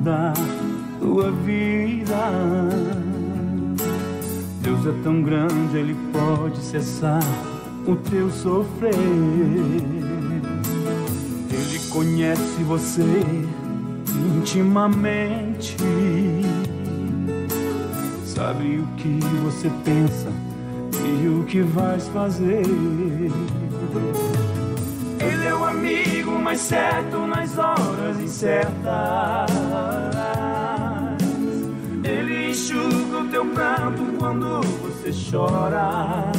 mudar tua vida. Deus é tão grande, Ele pode cessar o teu sofrer. Ele conhece você intimamente, sabe o que você pensa e o que vais fazer. Ele é o amigo mais certo nas horas incertas. Ele enxuga o teu pranto quando você chora.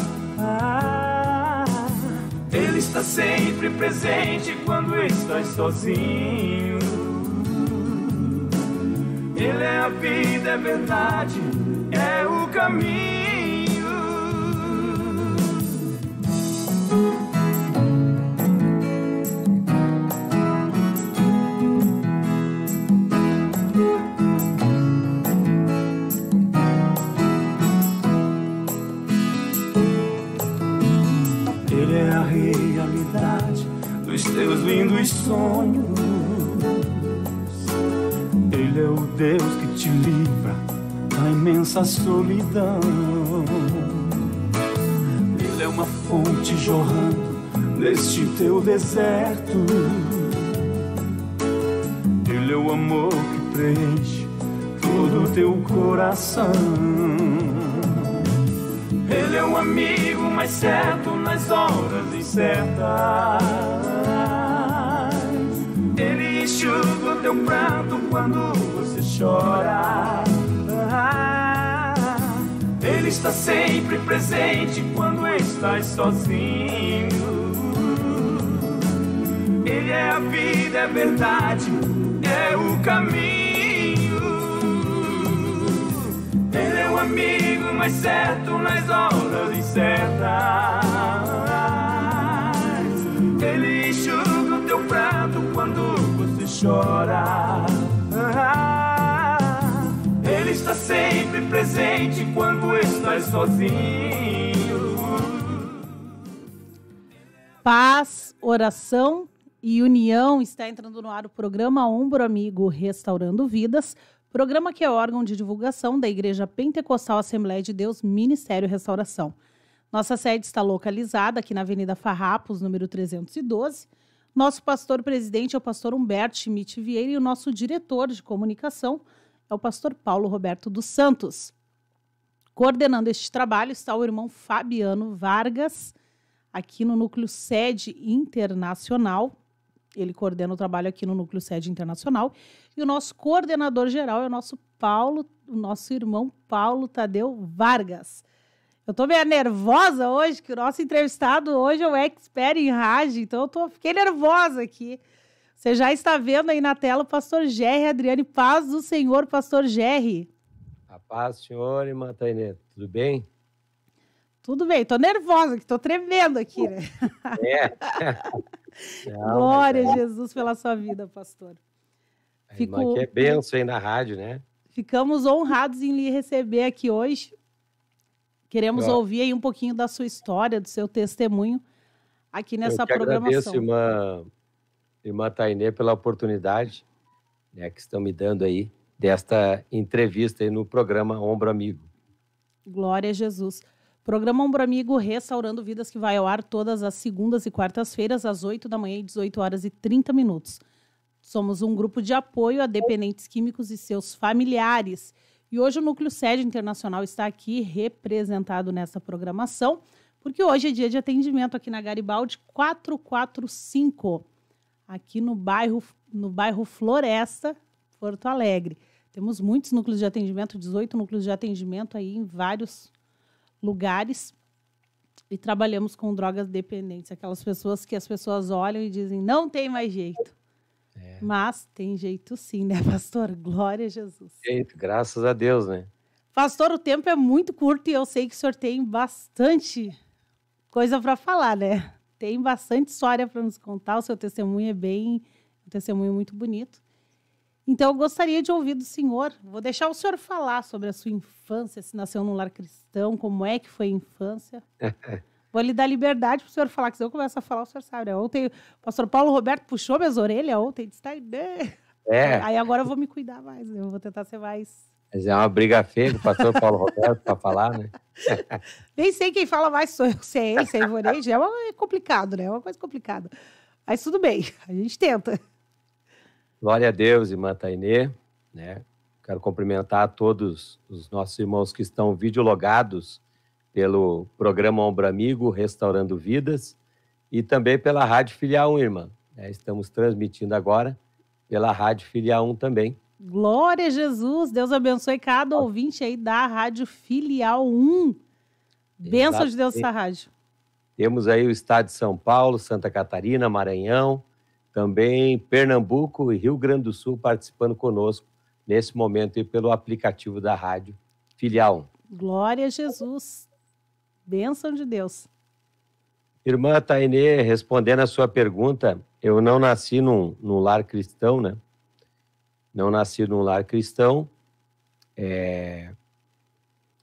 Ele está sempre presente quando estás sozinho. Ele é a vida, é verdade, é o caminho. Ele é a realidade dos teus lindos sonhos. Ele é o Deus que te livra da imensa solidão. Ele é uma fonte jorrando neste teu deserto. Ele é o amor que preenche todo o teu coração. Ele é o amigo mais certo nas horas incertas. Ele enxuga o teu pranto quando você chora. Ele está sempre presente quando estás sozinho. Ele é a vida, é verdade, é o caminho. Ele é o amigo mais certo nas horas incertas. Ele enxuga o teu pranto quando você chora. Ele está sempre presente quando estás sozinho. Paz, oração e união. Está entrando no ar o programa Ombro Amigo Restaurando Vidas, programa que é órgão de divulgação da Igreja Pentecostal Assembleia de Deus, Ministério Restauração. Nossa sede está localizada aqui na Avenida Farrapos, número 312. Nosso pastor-presidente é o pastor Humberto Schmidt Vieira e o nosso diretor de comunicação é o pastor Paulo Roberto dos Santos. Coordenando este trabalho está o irmão Fabiano Vargas, aqui no Núcleo Sede Internacional. Ele coordena o trabalho aqui no Núcleo Sede Internacional. E o nosso coordenador geral é o nosso irmão Paulo Tadeu Vargas. Eu estou meio nervosa hoje, que o nosso entrevistado hoje é o expert em rádio, então fiquei nervosa aqui. Você já está vendo aí na tela o pastor Gerry Adriane. Paz do Senhor, pastor Gerry. A paz, senhor, irmã Tainê. Tudo bem? Tudo bem, estou nervosa, que estou tremendo aqui, né? Glória a Jesus pela sua vida, pastor. A irmã que é bênção aí na rádio, né? Ficamos honrados em lhe receber aqui hoje. Queremos ouvir aí um pouquinho da sua história, do seu testemunho aqui nessa programação. Eu agradeço, irmã Tainê, pela oportunidade, né, que estão me dando aí desta entrevista aí no programa Ombro Amigo. Glória a Jesus. Programa Ombro Amigo Restaurando Vidas, que vai ao ar todas as segundas e quartas-feiras, às 8 da manhã e 18 horas e 30 minutos. Somos um grupo de apoio a dependentes químicos e seus familiares. E hoje o Núcleo Sede Internacional está aqui representado nessa programação, porque hoje é dia de atendimento aqui na Garibaldi 445, aqui no bairro Floresta, Porto Alegre. Temos muitos núcleos de atendimento, 18 núcleos de atendimento aí em vários lugares, e trabalhamos com drogas dependentes, aquelas pessoas que as pessoas olham e dizem, não tem mais jeito. Mas tem jeito sim, né, pastor? Glória a Jesus. Jeito, graças a Deus, né? Pastor, o tempo é muito curto e eu sei que o senhor tem bastante coisa para falar, né? Tem bastante história para nos contar, o seu testemunho é um testemunho muito bonito. Então, eu gostaria de ouvir do senhor. Vou deixar o senhor falar sobre a sua infância, se nasceu num lar cristão, como é que foi a infância. Vou lhe dar liberdade para o senhor falar, que se eu começar a falar, o senhor sabe. Né? Ontem o pastor Paulo Roberto puxou minhas orelhas, ontem disse, Aí agora eu vou me cuidar mais, né? Eu vou tentar ser mais... Mas é uma briga feia do pastor Paulo Roberto para falar, né? Nem sei quem fala mais, sou eu, se é ele, se é Ivoneide, é complicado, né? É uma coisa complicada. Mas tudo bem, a gente tenta. Glória a Deus, irmã Tainê, né? Quero cumprimentar a todos os nossos irmãos que estão videologados pelo programa Ombro Amigo, Restaurando Vidas, e também pela Rádio Filial 1, irmã. Estamos transmitindo agora pela Rádio Filial 1 também. Glória a Jesus, Deus abençoe cada ouvinte aí da Rádio Filial 1. Bênção de Deus essa rádio. Temos aí o estado de São Paulo, Santa Catarina, Maranhão, também Pernambuco e Rio Grande do Sul participando conosco nesse momento aí pelo aplicativo da Rádio Filial 1. Glória a Jesus. Bênção de Deus. Irmã Tainê, respondendo a sua pergunta, eu não nasci num lar cristão, né? Não nasci num lar cristão.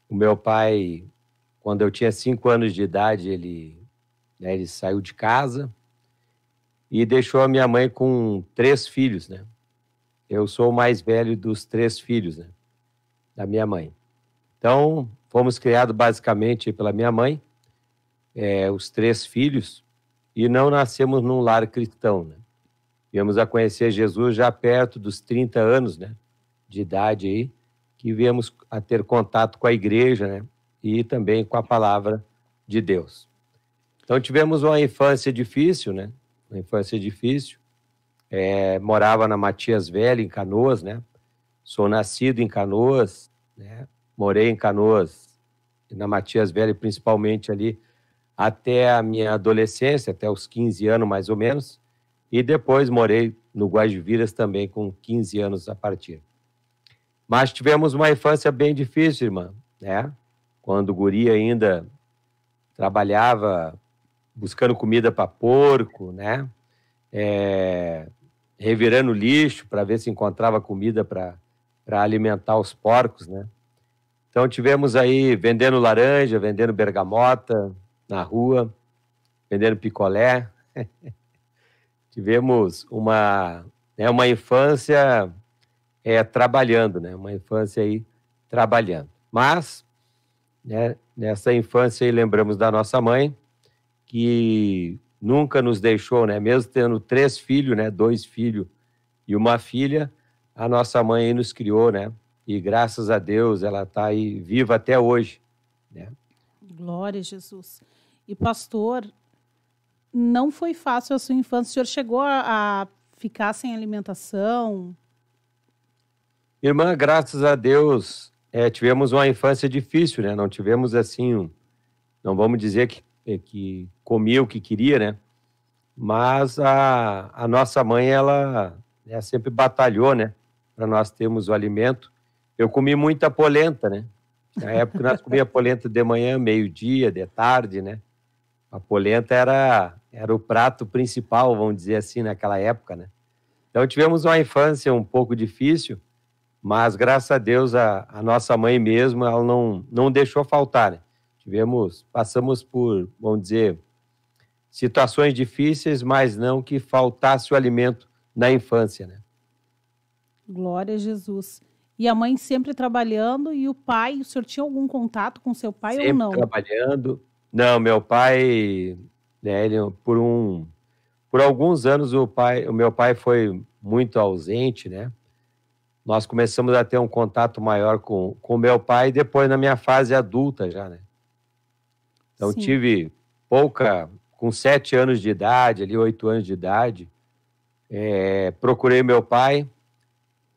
O meu pai, quando eu tinha 5 anos de idade, ele saiu de casa e deixou a minha mãe com 3 filhos, né? Eu sou o mais velho dos 3 filhos, né? Da minha mãe. Então, fomos criados basicamente pela minha mãe, os 3 filhos, e não nascemos num lar cristão, né? Viemos a conhecer Jesus já perto dos 30 anos, né, de idade aí, que viemos a ter contato com a igreja, né, e também com a palavra de Deus. Então tivemos uma infância difícil, né, uma infância difícil. Morava na Matias Velho, em Canoas, né, sou nascido em Canoas, né, morei em Canoas, na Matias Velho principalmente ali, até a minha adolescência, até os 15 anos mais ou menos, e depois morei no Guajiviras também com 15 anos a partir. Mas tivemos uma infância bem difícil, irmã, né? Quando o guri ainda trabalhava buscando comida para porco, né? Revirando lixo para ver se encontrava comida para alimentar os porcos, né? Então tivemos aí vendendo laranja, vendendo bergamota na rua, vendendo picolé. Tivemos uma infância trabalhando, né? Uma infância aí trabalhando. Mas, né, nessa infância aí lembramos da nossa mãe, que nunca nos deixou, né? Mesmo tendo 3 filhos, né? 2 filhos e uma filha, a nossa mãe aí nos criou, né? E graças a Deus ela está aí viva até hoje, né? Glória a Jesus. E pastor, não foi fácil a sua infância? O senhor chegou a ficar sem alimentação? Irmã, graças a Deus, tivemos uma infância difícil, né? Não tivemos assim, não vamos dizer que comia o que queria, né? Mas a nossa mãe, ela sempre batalhou, né? Para nós termos o alimento. Eu comi muita polenta, né? Na época nós comíamos polenta de manhã, meio-dia, de tarde, né? A polenta era o prato principal, vamos dizer assim, naquela época, né? Então tivemos uma infância um pouco difícil, mas graças a Deus a nossa mãe mesmo, ela não deixou faltar, né? Passamos por, vamos dizer, situações difíceis, mas não que faltasse o alimento na infância, né? Glória a Jesus. E a mãe sempre trabalhando, e o pai, o senhor tinha algum contato com seu pai sempre ou não? Trabalhando. Não, meu pai, né, por alguns anos o meu pai foi muito ausente, né? Nós começamos a ter um contato maior com o meu pai depois na minha fase adulta já, né? Então Sim. tive com 7 anos de idade, ali 8 anos de idade, procurei meu pai,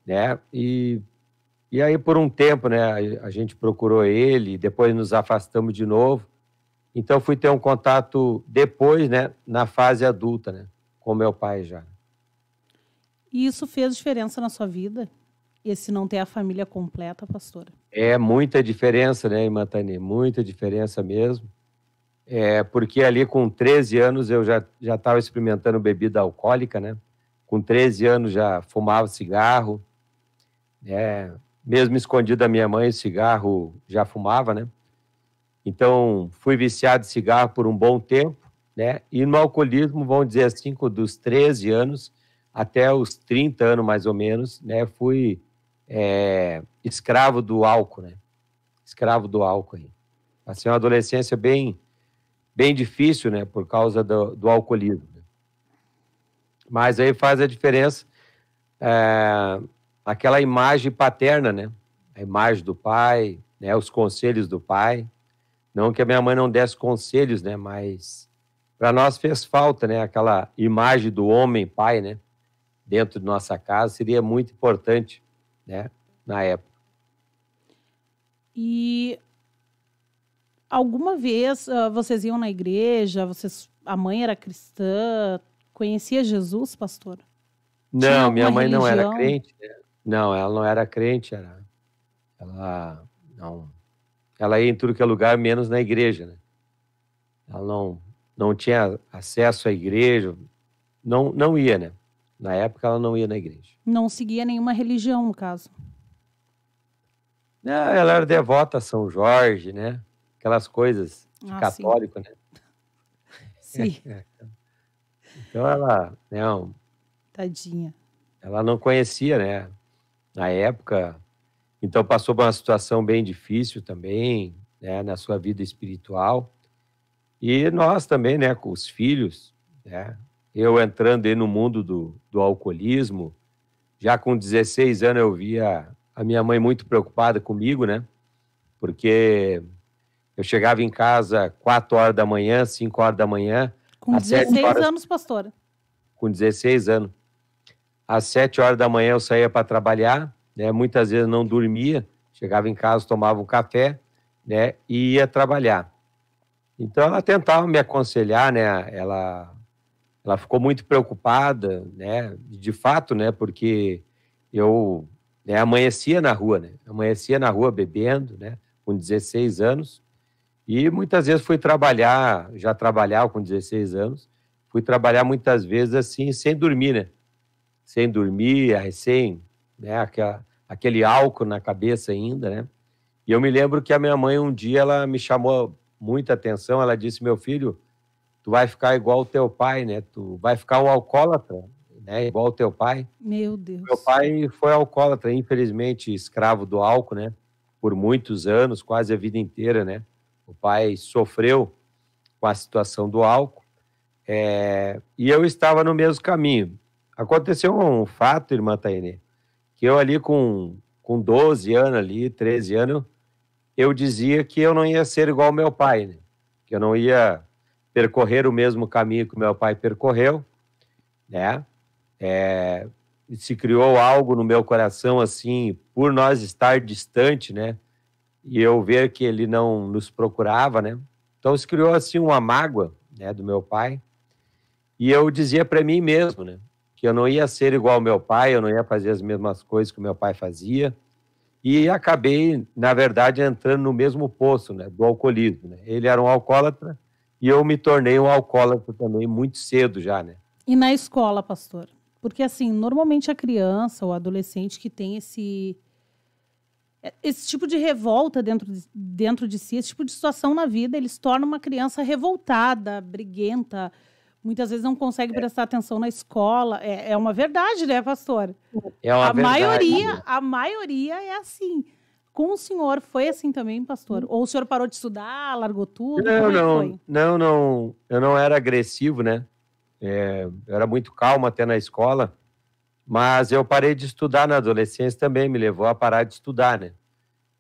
né? E aí por um tempo, né, a gente procurou ele, depois nos afastamos de novo. Então, fui ter um contato depois, né, na fase adulta, né, com meu pai já. E isso fez diferença na sua vida? Esse não ter a família completa, pastora? Muita diferença, né, irmã Tani? Muita diferença mesmo. Porque ali com 13 anos eu já estava experimentando bebida alcoólica, né? Com 13 anos já fumava cigarro. Mesmo escondido da minha mãe, cigarro já fumava, né? Então, fui viciado em cigarro por um bom tempo, né? E no alcoolismo, vamos dizer assim, dos 13 anos até os 30 anos, mais ou menos, né, fui escravo do álcool, né? Escravo do álcool. Aí. Passei uma adolescência bem difícil, né, por causa do alcoolismo. Né? Mas aí faz a diferença aquela imagem paterna, né? A imagem do pai, né, os conselhos do pai. Não que a minha mãe não desse conselhos, né, mas para nós fez falta, né, aquela imagem do homem pai, né, dentro de nossa casa, seria muito importante, né, na época. E alguma vez vocês iam na igreja, a mãe era cristã, conhecia Jesus, pastor? Não, minha mãe não era crente. Né? Não, ela não era crente, ela ia em tudo que é lugar, menos na igreja, né? Ela não tinha acesso à igreja, não ia, né? Na época ela não ia na igreja. Não seguia nenhuma religião, no caso? Não, ela era devota a São Jorge, né? Aquelas coisas de católico, sim. Né? Sim. Então ela, não... Tadinha. Ela não conhecia, né? Na época, então passou por uma situação bem difícil também, né? Na sua vida espiritual. E nós também, né? Com os filhos, né? Eu entrando aí no mundo do alcoolismo, já com 16 anos eu via a minha mãe muito preocupada comigo, né? Porque eu chegava em casa 4 horas da manhã, 5 horas da manhã. Com 16 anos, pastora? Com 16 anos. Às 7 horas da manhã eu saía para trabalhar, né? Muitas vezes não dormia, chegava em casa, tomava um café, né? E ia trabalhar. Então ela tentava me aconselhar, né? Ela ficou muito preocupada, né? De fato, né? Porque eu amanhecia na rua, né? Amanhecia na rua bebendo, né? Com 16 anos. E muitas vezes fui trabalhar, já trabalhava com 16 anos, fui trabalhar muitas vezes assim, sem dormir, né? Sem dormir, né? Aquele álcool na cabeça ainda, né? E eu me lembro que a minha mãe um dia, ela me chamou muita atenção, ela disse, meu filho, tu vai ficar igual o teu pai, né? Tu vai ficar um alcoólatra, né? Igual o teu pai. Meu Deus. Meu pai foi alcoólatra, infelizmente escravo do álcool, né? Por muitos anos, quase a vida inteira, né? O pai sofreu com a situação do álcool e eu estava no mesmo caminho. Aconteceu um fato, irmã Tainê, que eu ali com 12 anos, ali, 13 anos, eu dizia que eu não ia ser igual ao meu pai, né? Que eu não ia percorrer o mesmo caminho que o meu pai percorreu, né? Se criou algo no meu coração, assim, por nós estar distante, né? E eu ver que ele não nos procurava, né? Então se criou, assim, uma mágoa, né, do meu pai. E eu dizia para mim mesmo, né? Que eu não ia ser igual ao meu pai, eu não ia fazer as mesmas coisas que o meu pai fazia. E acabei, na verdade, entrando no mesmo poço, né, do alcoolismo. Né? Ele era um alcoólatra e eu me tornei um alcoólatra também muito cedo já, né? E na escola, pastor? Porque, assim, normalmente a criança ou adolescente que tem esse tipo de revolta dentro de si, esse tipo de situação na vida, ele se torna uma criança revoltada, briguenta, muitas vezes não consegue prestar atenção na escola. É uma verdade, né, pastor? É uma verdade. A maioria é assim. Com o senhor foi assim também, pastor? Ou o senhor parou de estudar, largou tudo? Não, eu não era agressivo, né? Eu era muito calmo até na escola, mas eu parei de estudar na adolescência também, me levou a parar de estudar, né?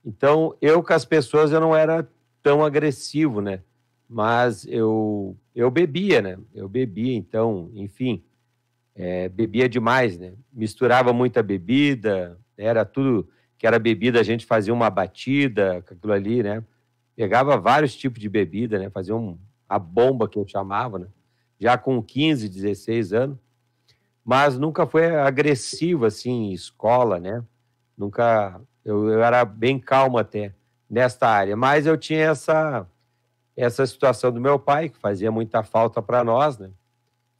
Então, eu com as pessoas eu não era tão agressivo, né? Mas eu bebia, né? Eu bebia, então, enfim, bebia demais, né? Misturava muita bebida, era tudo que era bebida, a gente fazia uma batida com aquilo ali, né? Pegava vários tipos de bebida, né? Fazia a bomba que eu chamava, né? Já com 15, 16 anos. Mas nunca foi agressivo, assim, em escola, né? Nunca... Eu era bem calmo até nesta área. Mas eu tinha essa situação do meu pai, que fazia muita falta para nós, né?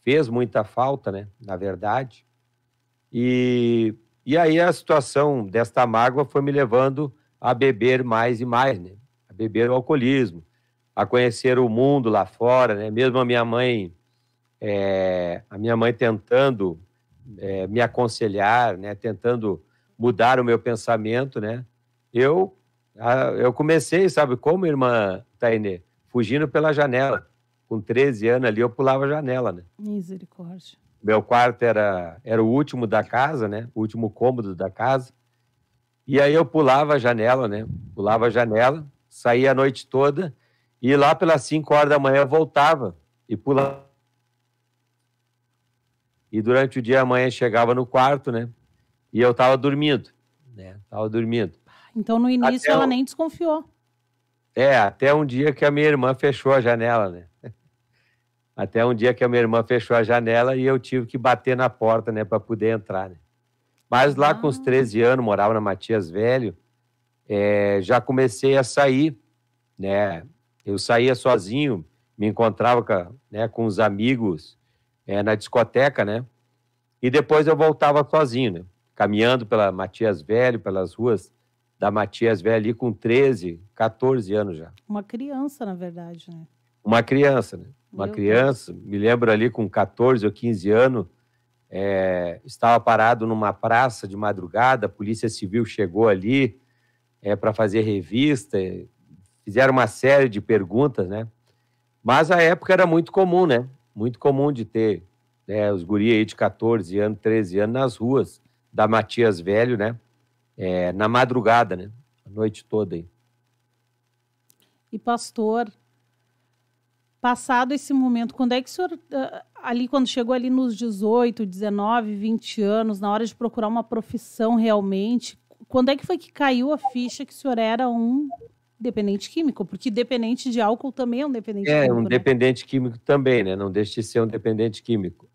Fez muita falta, né? Na verdade. E aí a situação desta mágoa foi me levando a beber mais e mais, né? A beber o alcoolismo, a conhecer o mundo lá fora, né? Mesmo a minha mãe tentando me aconselhar, né, tentando mudar o meu pensamento, né, eu comecei, sabe como, irmã Tainê? Fugindo pela janela. Com 13 anos ali, eu pulava a janela, né? Misericórdia. Meu quarto era o último da casa, né? O último cômodo da casa. E aí eu pulava a janela, né? Pulava a janela, saía a noite toda, e lá pelas 5 horas da manhã eu voltava e pulava. E durante o dia a mãe chegava no quarto, né? E eu estava dormindo, né? Tava dormindo. Então, no início, ela nem desconfiou. Até um dia que a minha irmã fechou a janela, né? Até um dia que a minha irmã fechou a janela e eu tive que bater na porta, né, para poder entrar, né? Mas lá com os 13 anos, morava na Matias Velho, já comecei a sair, né? Eu saía sozinho, me encontrava com os amigos na discoteca, né? E depois eu voltava sozinho, né? Caminhando pela Matias Velho, pelas ruas da Matias Velho, ali com 13, 14 anos já. Uma criança, na verdade, né? Uma criança, né? Uma criança, me lembro ali com 14 ou 15 anos, estava parado numa praça de madrugada, a Polícia Civil chegou ali para fazer revista, fizeram uma série de perguntas, né? Mas a época era muito comum, né? Muito comum de ter os guri aí de 14 anos, 13 anos nas ruas da Matias Velho, né? Na madrugada, né? A noite toda aí. E pastor, passado esse momento, quando é que o senhor, quando chegou ali nos 18, 19, 20 anos, na hora de procurar uma profissão realmente, quando é que foi que caiu a ficha que o senhor era um dependente químico? Porque dependente de álcool também é um dependente químico, um dependente químico também, né? Não deixa de ser um dependente químico.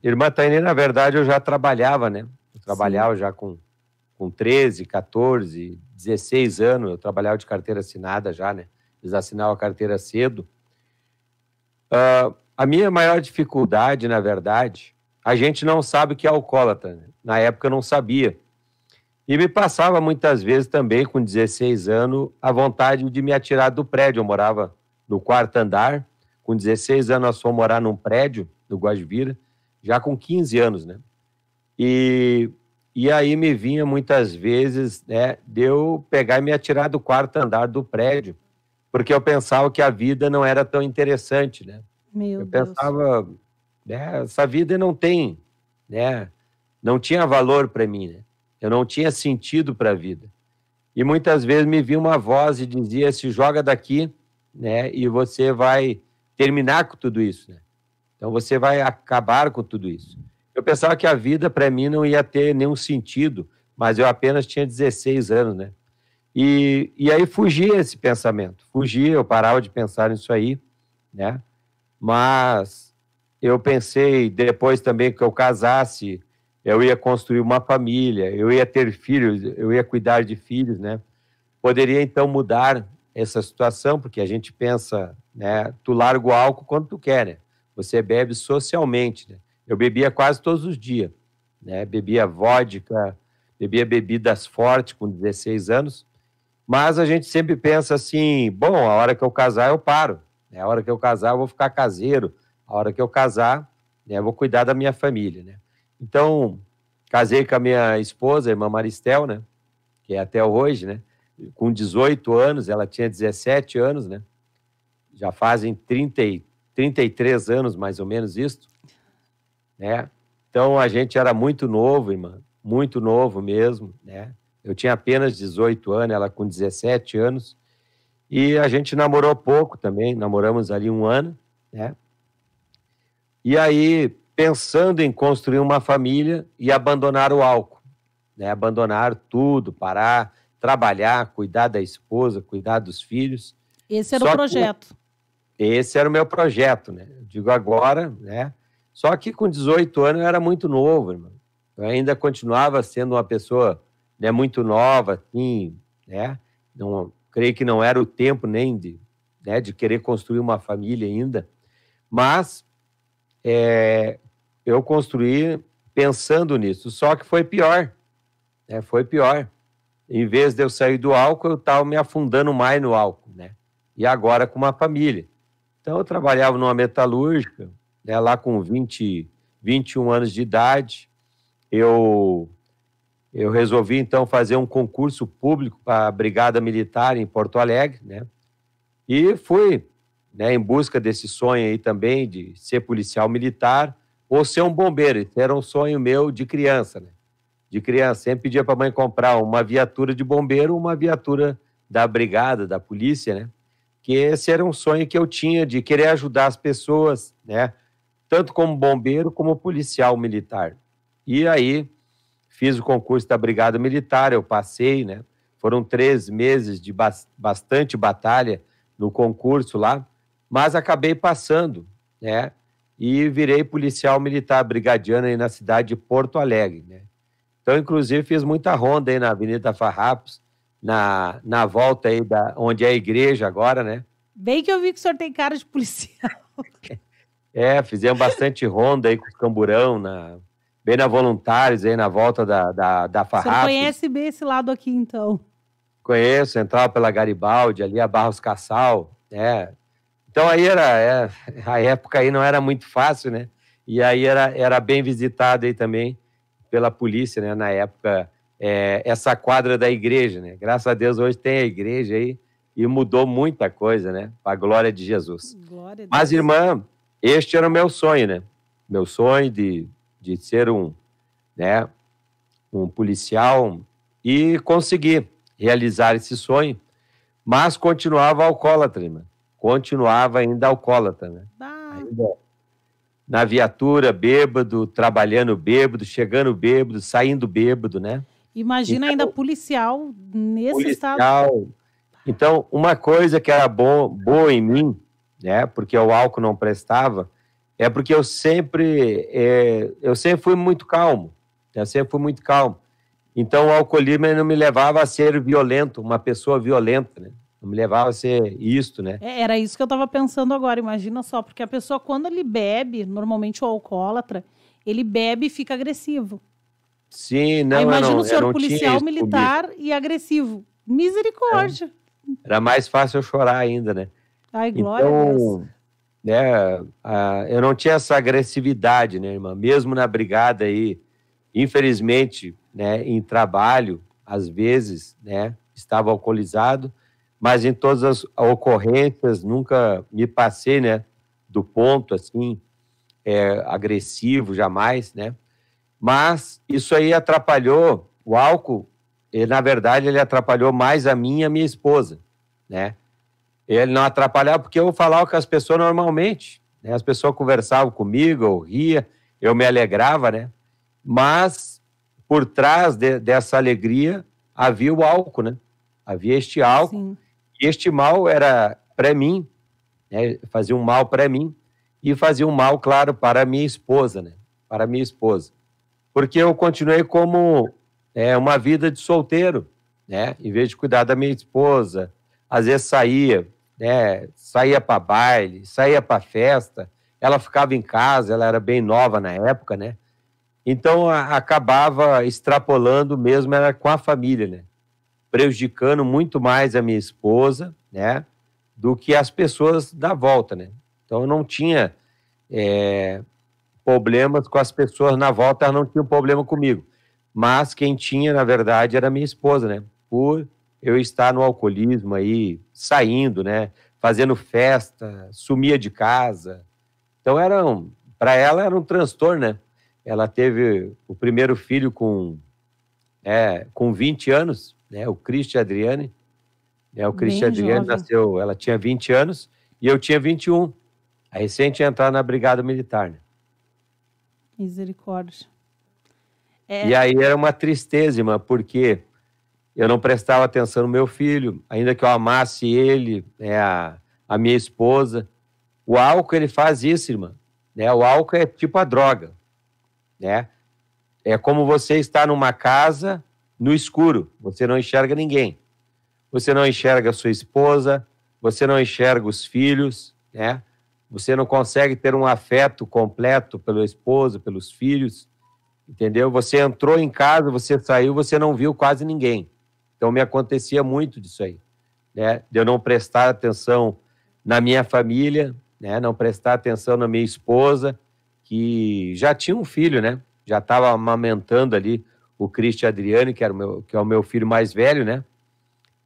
Irmã Tainê, na verdade, eu já trabalhava, né? Eu trabalhava já com 13, 14, 16 anos, eu trabalhava de carteira assinada já, né? Eles assinavam a carteira cedo. A minha maior dificuldade, na verdade, a gente não sabe o que é alcoólatra, né? Na época eu não sabia. E me passava muitas vezes também, com 16 anos, a vontade de me atirar do prédio. Eu morava no 4º andar, com 16 anos nós fomos morar num prédio, no Guajivira, já com 15 anos, né? E aí me vinha muitas vezes, né, de eu pegar e me atirar do 4º andar do prédio, porque eu pensava que a vida não era tão interessante, né? Eu pensava, né, essa vida não tem, né? Não tinha valor para mim, né? Eu não tinha sentido para a vida. E muitas vezes me vinha uma voz e dizia: se joga daqui, né? E você vai terminar com tudo isso, né? Então você vai acabar com tudo isso. Eu pensava que a vida para mim não ia ter nenhum sentido, mas eu apenas tinha 16 anos, né? E aí fugia esse pensamento, eu parava de pensar nisso aí, né? Mas eu pensei depois também que eu casasse, eu ia construir uma família, eu ia ter filhos, eu ia cuidar de filhos, né? Poderia então mudar essa situação, porque a gente pensa, né? Tu larga o álcool quando tu quer, né? Você bebe socialmente, né? Eu bebia quase todos os dias, né? Bebia vodka, bebia bebidas fortes com 16 anos, mas a gente sempre pensa assim: bom, a hora que eu casar eu paro, né? A hora que eu casar eu vou ficar caseiro, a hora que eu casar, né, eu vou cuidar da minha família, né? Então, casei com a minha esposa, a irmã Maristel, né? Que é até hoje, né? Com 18 anos, ela tinha 17 anos, né? Já fazem 33 anos, mais ou menos, isso, né? Então, a gente era muito novo, irmã, muito novo mesmo, né? Eu tinha apenas 18 anos, ela com 17 anos, e a gente namorou pouco também, namoramos ali 1 ano, né? E aí, pensando em construir uma família e abandonar o álcool, né? Abandonar tudo, parar, trabalhar, cuidar da esposa, cuidar dos filhos. Esse era o projeto. Esse era o meu projeto, né? Eu digo agora, né? Só que com 18 anos eu era muito novo, irmão. Eu ainda continuava sendo uma pessoa, né, muito nova, assim, né? Não, creio que não era o tempo nem de querer construir uma família ainda, mas eu construí pensando nisso, só que foi pior, né? Foi pior. Em vez de eu sair do álcool, eu estava me afundando mais no álcool, né? E agora com uma família. Então eu trabalhava numa metalúrgica, né, lá com 20 21 anos de idade, eu resolvi, então, fazer um concurso público para a Brigada Militar em Porto Alegre, né? E fui, né, em busca desse sonho aí também de ser policial militar ou ser um bombeiro. Esse era um sonho meu de criança, né? De criança, sempre pedia para a mãe comprar uma viatura de bombeiro, uma viatura da brigada, da polícia, né? Que esse era um sonho que eu tinha de querer ajudar as pessoas, né? Tanto como bombeiro como policial militar. E aí fiz o concurso da Brigada Militar, eu passei, né? Foram 3 meses de bastante batalha no concurso lá, mas acabei passando, né? E virei policial militar brigadiano aí na cidade de Porto Alegre, né? Então, inclusive, fiz muita ronda aí na Avenida Farrapos, na volta aí onde é a igreja agora, né? Bem que eu vi que o senhor tem cara de policial. Fizemos bastante ronda aí com os camburão, bem na Voluntários, aí na volta da Farrapos. O senhor conhece bem esse lado aqui, então? Conheço, entrava pela Garibaldi, ali a Barros Cassal, né? Então aí a época aí não era muito fácil, né? E aí era bem visitado aí também pela polícia, né? Na época, essa quadra da igreja, né? Graças a Deus hoje tem a igreja aí e mudou muita coisa, né? Para a glória de Jesus. Glória a Deus. Mas, irmã, este era o meu sonho, né? Meu sonho de ser um policial e conseguir realizar esse sonho, mas continuava alcoólatra, irmã. Continuava ainda alcoólatra, né? Ainda na viatura, bêbado, trabalhando bêbado, chegando bêbado, saindo bêbado, né? Imagina ainda policial nesse estado. Então, uma coisa que era boa em mim, né? Porque o álcool não prestava, é porque eu sempre fui muito calmo. Eu sempre fui muito calmo. Então, o alcoolismo não me levava a ser violento, uma pessoa violenta, né? Não me levava a ser isto, né? Era isso que eu estava pensando agora, imagina só, porque a pessoa, quando ele bebe, normalmente o alcoólatra, ele bebe e fica agressivo. Sim, não, imagina o senhor policial militar e agressivo. Misericórdia. Era mais fácil eu chorar ainda, né? Ai, glória a Deus. Eu não tinha essa agressividade, né, irmã? Mesmo na brigada aí, infelizmente, né, em trabalho, às vezes, né, estava alcoolizado, mas em todas as ocorrências nunca me passei, né, do ponto, assim, agressivo, jamais, né? Mas isso aí atrapalhou, o álcool, na verdade, ele atrapalhou mais a mim e a minha esposa, né? Ele não atrapalhava porque eu falava com as pessoas normalmente, né? As pessoas conversavam comigo, eu ria, eu me alegrava, né? Mas por trás dessa alegria havia o álcool, né? Havia este álcool. Sim. E este mal era para mim, né? Fazia um mal para mim e fazia um mal, claro, para a minha esposa, né? Para a minha esposa. Porque eu continuei como uma vida de solteiro, né? Em vez de cuidar da minha esposa, às vezes saía, né? Saía para baile, saía para festa, ela ficava em casa, ela era bem nova na época, né? Então, acabava extrapolando mesmo era com a família, né? Prejudicando muito mais a minha esposa, né? Do que as pessoas da volta, né? Então, eu não tinha problemas com as pessoas na volta, elas não tinham problema comigo. Mas quem tinha, na verdade, era a minha esposa, né? Por eu estar no alcoolismo aí, saindo, né? Fazendo festa, sumia de casa. Então, para ela era um transtorno, né? Ela teve o primeiro filho com 20 anos, né? O Christian Adriane. O Christian Adriane nasceu, ela tinha 20 anos e eu tinha 21. A recente entrar na Brigada Militar, né? Misericórdia. E aí era uma tristeza, irmã, porque eu não prestava atenção no meu filho, ainda que eu amasse ele, a minha esposa. O álcool, ele faz isso, irmã. Né? O álcool é tipo a droga. Né? É como você estar numa casa no escuro, você não enxerga ninguém. Você não enxerga a sua esposa, você não enxerga os filhos, né? Você não consegue ter um afeto completo pela esposa, pelos filhos, entendeu? Você entrou em casa, você saiu, você não viu quase ninguém. Então, me acontecia muito disso aí, né? De eu não prestar atenção na minha família, né? Não prestar atenção na minha esposa, que já tinha um filho, né? Já estava amamentando ali o Cristian Adriane, que é o meu filho mais velho, né?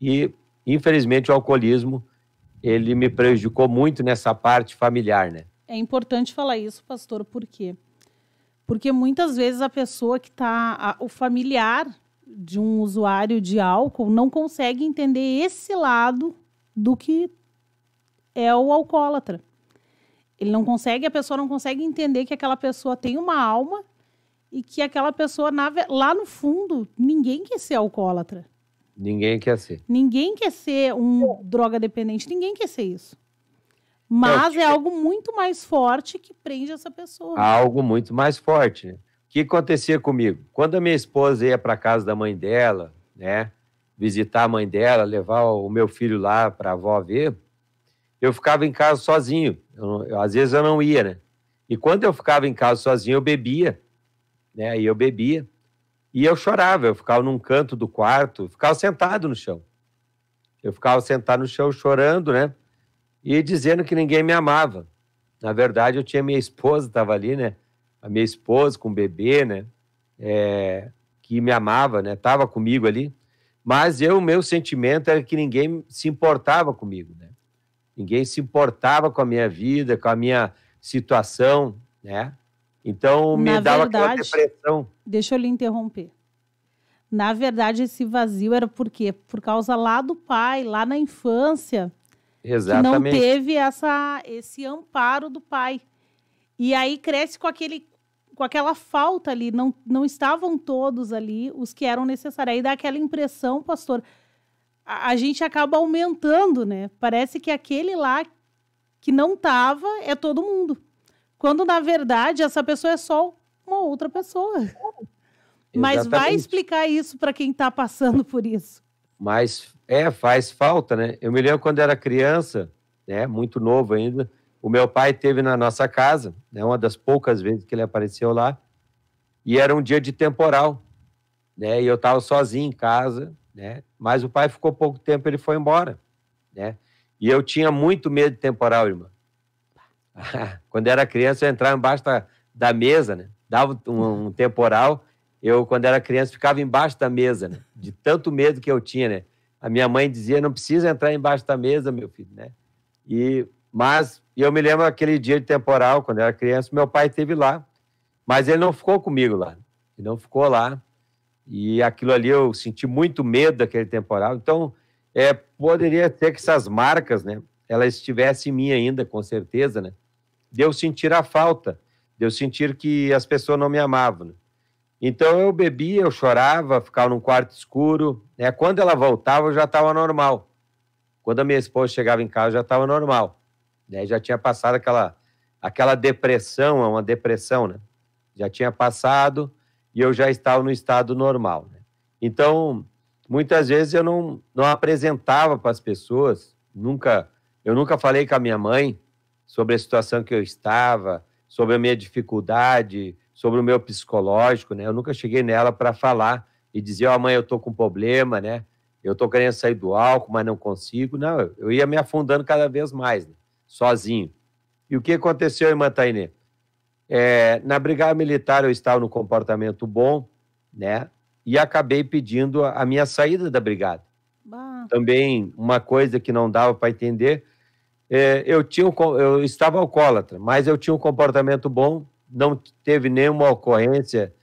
E, infelizmente, o alcoolismo, ele me prejudicou muito nessa parte familiar, né? É importante falar isso, pastor, por quê? Porque muitas vezes a pessoa que está, o familiar de um usuário de álcool não consegue entender esse lado do que é o alcoólatra. A pessoa não consegue entender que aquela pessoa tem uma alma e que aquela pessoa, lá no fundo, ninguém quer ser alcoólatra. Ninguém quer ser. Ninguém quer ser um droga dependente, ninguém quer ser isso. Mas é algo muito mais forte que prende essa pessoa. Algo muito mais forte, né? O que acontecia comigo? Quando a minha esposa ia para a casa da mãe dela, né? Visitar a mãe dela, levar o meu filho lá para a avó ver, eu ficava em casa sozinho. Às vezes eu não ia, né? E quando eu ficava em casa sozinho, eu bebia, né? E eu bebia. E eu chorava, eu ficava num canto do quarto, ficava sentado no chão. Eu ficava sentado no chão chorando, né? E dizendo que ninguém me amava. Na verdade, eu tinha minha esposa, estava ali, né? A minha esposa com o bebê, né? Que me amava, né? Estava comigo ali. Mas o meu sentimento era que ninguém se importava comigo, né? Ninguém se importava com a minha vida, com a minha situação, né? Então, me dava aquela depressão. Deixa eu lhe interromper. Na verdade, esse vazio era por quê? Por causa lá do pai, lá na infância. Exatamente. Que não teve esse amparo do pai. E aí cresce com aquela falta ali. Não estavam todos ali os que eram necessários. Aí dá aquela impressão, pastor, a gente acaba aumentando, né? Parece que aquele lá que não estava é todo mundo. Quando, na verdade, essa pessoa é só uma outra pessoa. Mas vai explicar isso para quem está passando por isso. Mas faz falta, né? Eu me lembro quando era criança, né, muito novo ainda, o meu pai esteve na nossa casa, né, uma das poucas vezes que ele apareceu lá, e era um dia de temporal, né, e eu estava sozinho em casa, né, mas o pai ficou pouco tempo, ele foi embora, né, e eu tinha muito medo de temporal, irmã. Quando era criança, eu entrava embaixo da mesa, né, dava um temporal. Eu, quando era criança, ficava embaixo da mesa, né? De tanto medo que eu tinha, né? A minha mãe dizia, não precisa entrar embaixo da mesa, meu filho, né? Mas eu me lembro aquele dia de temporal, quando eu era criança, meu pai esteve lá, mas ele não ficou comigo lá. Ele não ficou lá. E aquilo ali, eu senti muito medo daquele temporal. Então, poderia ser que essas marcas, né? Elas estivessem em mim ainda, com certeza, né? De eu sentir a falta, de eu sentir que as pessoas não me amavam, né? Então, eu bebia, eu chorava, ficava num quarto escuro, né? Quando ela voltava, eu já estava normal. Quando a minha esposa chegava em casa, eu já estava normal, né? Já tinha passado aquela depressão, uma depressão, né? Já tinha passado e eu já estava no estado normal, né? Então, muitas vezes eu não apresentava para as pessoas, eu nunca falei com a minha mãe sobre a situação que eu estava, sobre a minha dificuldade, sobre o meu psicológico, né? Eu nunca cheguei nela para falar e dizer, mãe, eu estou com problema, né? Eu estou querendo sair do álcool, mas não consigo. Não, eu ia me afundando cada vez mais, né? Sozinho. E o que aconteceu, irmã Tainê? Na Brigada Militar eu estava no comportamento bom, né? E acabei pedindo a minha saída da Brigada. Também uma coisa que não dava para entender, eu estava alcoólatra, mas eu tinha um comportamento bom, não teve nenhuma ocorrência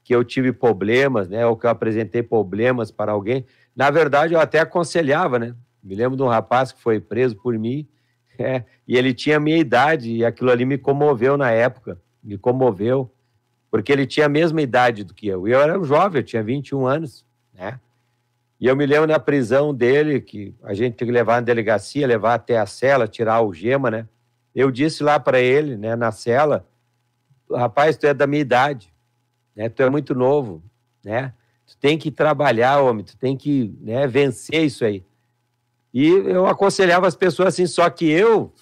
que eu tive problemas, né, ou que eu apresentei problemas para alguém. Na verdade, eu até aconselhava, né? Me lembro de um rapaz que foi preso por mim, e ele tinha a minha idade, e aquilo ali me comoveu na época, me comoveu, porque ele tinha a mesma idade do que eu. Eu era um jovem, eu tinha 21 anos, né? E eu me lembro na prisão dele, que a gente tinha que levar na delegacia, levar até a cela, tirar a algema, né? Eu disse lá para ele, né, na cela, rapaz, tu é da minha idade, né? Tu é muito novo, né? Tu tem que trabalhar, homem, tu tem que, né, vencer isso aí. E eu aconselhava as pessoas assim, só que eu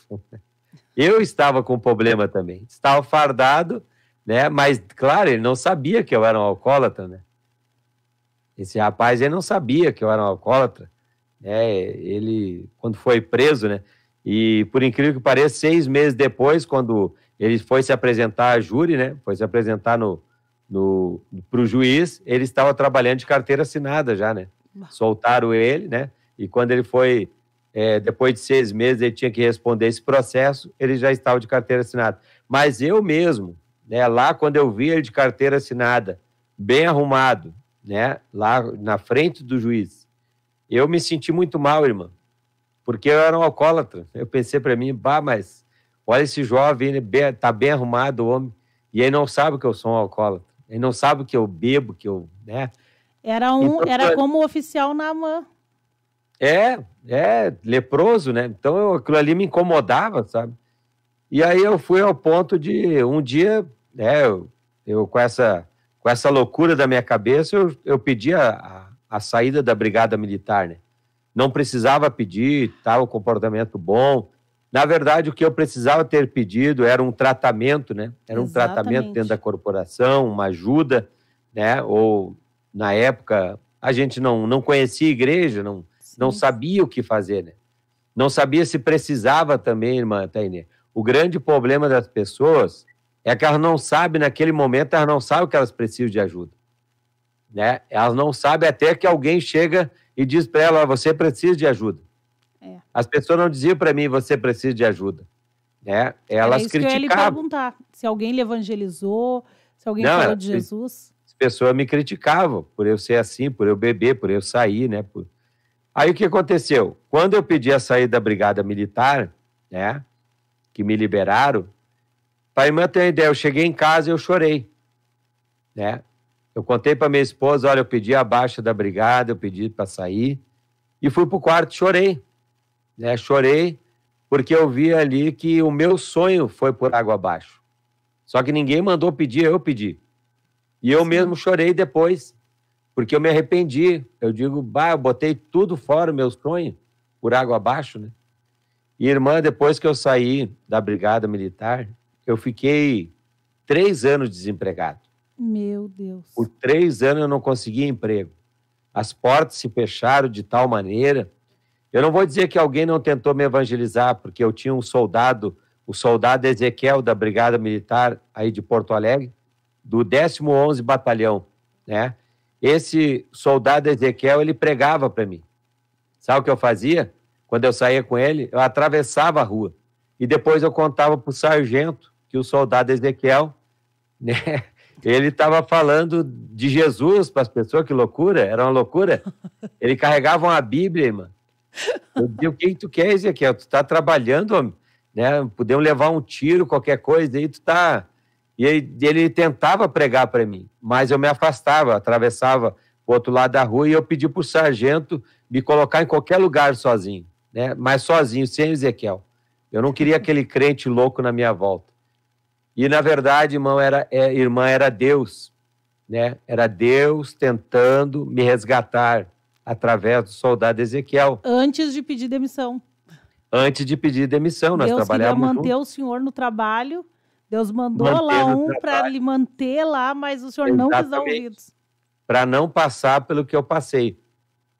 estava com problema também. Estava fardado, né? Mas, claro, ele não sabia que eu era um alcoólatra, né? Esse rapaz, ele não sabia que eu era um alcoólatra, né? Ele, quando foi preso, né? E, por incrível que pareça, 6 meses depois, quando ele foi se apresentar à júri, né? Foi se apresentar para o juiz, ele estava trabalhando de carteira assinada já, né? Soltaram ele, né? E quando ele foi, depois de 6 meses, ele tinha que responder esse processo, ele já estava de carteira assinada. Mas eu mesmo, né? Lá quando eu vi ele de carteira assinada, bem arrumado, né? Lá na frente do juiz, eu me senti muito mal, irmã, porque eu era um alcoólatra. Eu pensei para mim, mas olha esse jovem, ele tá bem arrumado, o homem, e ele não sabe que eu sou um alcoólatra. Ele não sabe que eu bebo, que eu, né? Era como oficial na AMAN. Leproso, né? Então aquilo ali me incomodava, sabe? E aí eu fui ao ponto de, um dia, né, eu com essa loucura da minha cabeça, eu pedi a saída da Brigada Militar, né? Não precisava pedir, estava um comportamento bom. Na verdade, o que eu precisava ter pedido era um tratamento, né? Era um tratamento dentro da corporação, uma ajuda, né? Ou, na época, a gente não conhecia a igreja, não sabia o que fazer, né? Não sabia se precisava também, irmã Tainê. O grande problema das pessoas é que elas não sabem, naquele momento, elas não sabem que elas precisam de ajuda, né? Elas não sabem até que alguém chega e diz para ela, você precisa de ajuda. As pessoas não diziam para mim, você precisa de ajuda, né? Elas criticavam. Que eu ia lhe perguntar, se alguém lhe evangelizou, se alguém falou de Jesus. As pessoas me criticavam por eu ser assim, por eu beber, por eu sair, né? Aí o que aconteceu? Quando eu pedi a saída da Brigada Militar, né? Que me liberaram, para a irmã ter uma ideia, eu cheguei em casa e eu chorei, né? Eu contei para minha esposa, olha, eu pedi a baixa da brigada, eu pedi para sair, e fui para o quarto e chorei, né? Chorei porque eu vi ali que o meu sonho foi por água abaixo. Só que ninguém mandou pedir, eu pedi. E eu mesmo chorei depois, porque eu me arrependi. Eu digo, eu botei tudo fora, o meu sonho, por água abaixo, né? E, irmã, depois que eu saí da Brigada Militar, eu fiquei 3 anos desempregado. Meu Deus. Por 3 anos eu não conseguia emprego. As portas se fecharam de tal maneira. Eu não vou dizer que alguém não tentou me evangelizar, porque eu tinha um soldado, o soldado Ezequiel da Brigada Militar aí de Porto Alegre, do 11º Batalhão, né? Esse soldado Ezequiel, ele pregava para mim. Sabe o que eu fazia? Quando eu saía com ele, eu atravessava a rua. E depois eu contava para o sargento que o soldado Ezequiel, né? Ele estava falando de Jesus para as pessoas, que loucura, era uma loucura. Ele carregava uma Bíblia, irmã. Eu disse, o que tu quer, Ezequiel? Tu está trabalhando, homem, né? Podemos levar um tiro, qualquer coisa, aí tu tá... E ele tentava pregar para mim, mas eu me afastava, atravessava o outro lado da rua e eu pedi para o sargento me colocar em qualquer lugar sozinho, né? Mas sozinho, sem Ezequiel. Eu não queria aquele crente louco na minha volta. E, na verdade, irmã, era Deus, né? Era Deus tentando me resgatar através do soldado Ezequiel. Antes de pedir demissão. Antes de pedir demissão, nós trabalhávamos juntos. Deus queria manter o senhor no trabalho, Deus mandou lá para lhe manter lá, mas o senhor não quis dar ouvidos. Para não passar pelo que eu passei.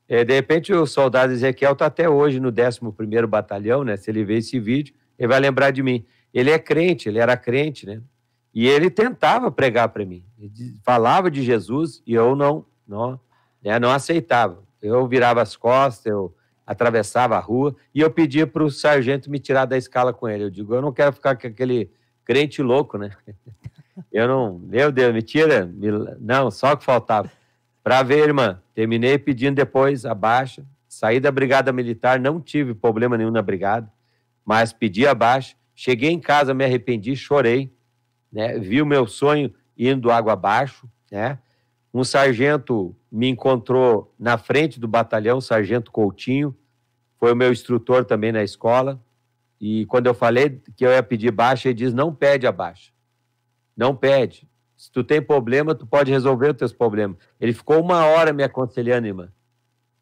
De repente, o soldado Ezequiel está até hoje no 11º Batalhão, né? Se ele ver esse vídeo, ele vai lembrar de mim. Ele é crente, ele era crente, né? E ele tentava pregar para mim. Ele falava de Jesus e eu não aceitava. Eu virava as costas, eu atravessava a rua e eu pedia para o sargento me tirar da escala com ele. Eu digo, eu não quero ficar com aquele crente louco, né? Meu Deus, me tira. Não, só o que faltava. Para ver, irmã, terminei pedindo depois a baixa, saí da Brigada Militar, não tive problema nenhum na brigada, mas pedi a baixa, cheguei em casa, me arrependi, chorei, né? Vi o meu sonho indo água abaixo, né? Um sargento me encontrou na frente do batalhão, o sargento Coutinho, foi o meu instrutor também na escola, e quando eu falei que eu ia pedir baixa, ele diz, não pede a baixa, não pede. Se tu tem problema, tu pode resolver os teus problemas. Ele ficou 1 hora me aconselhando, irmã,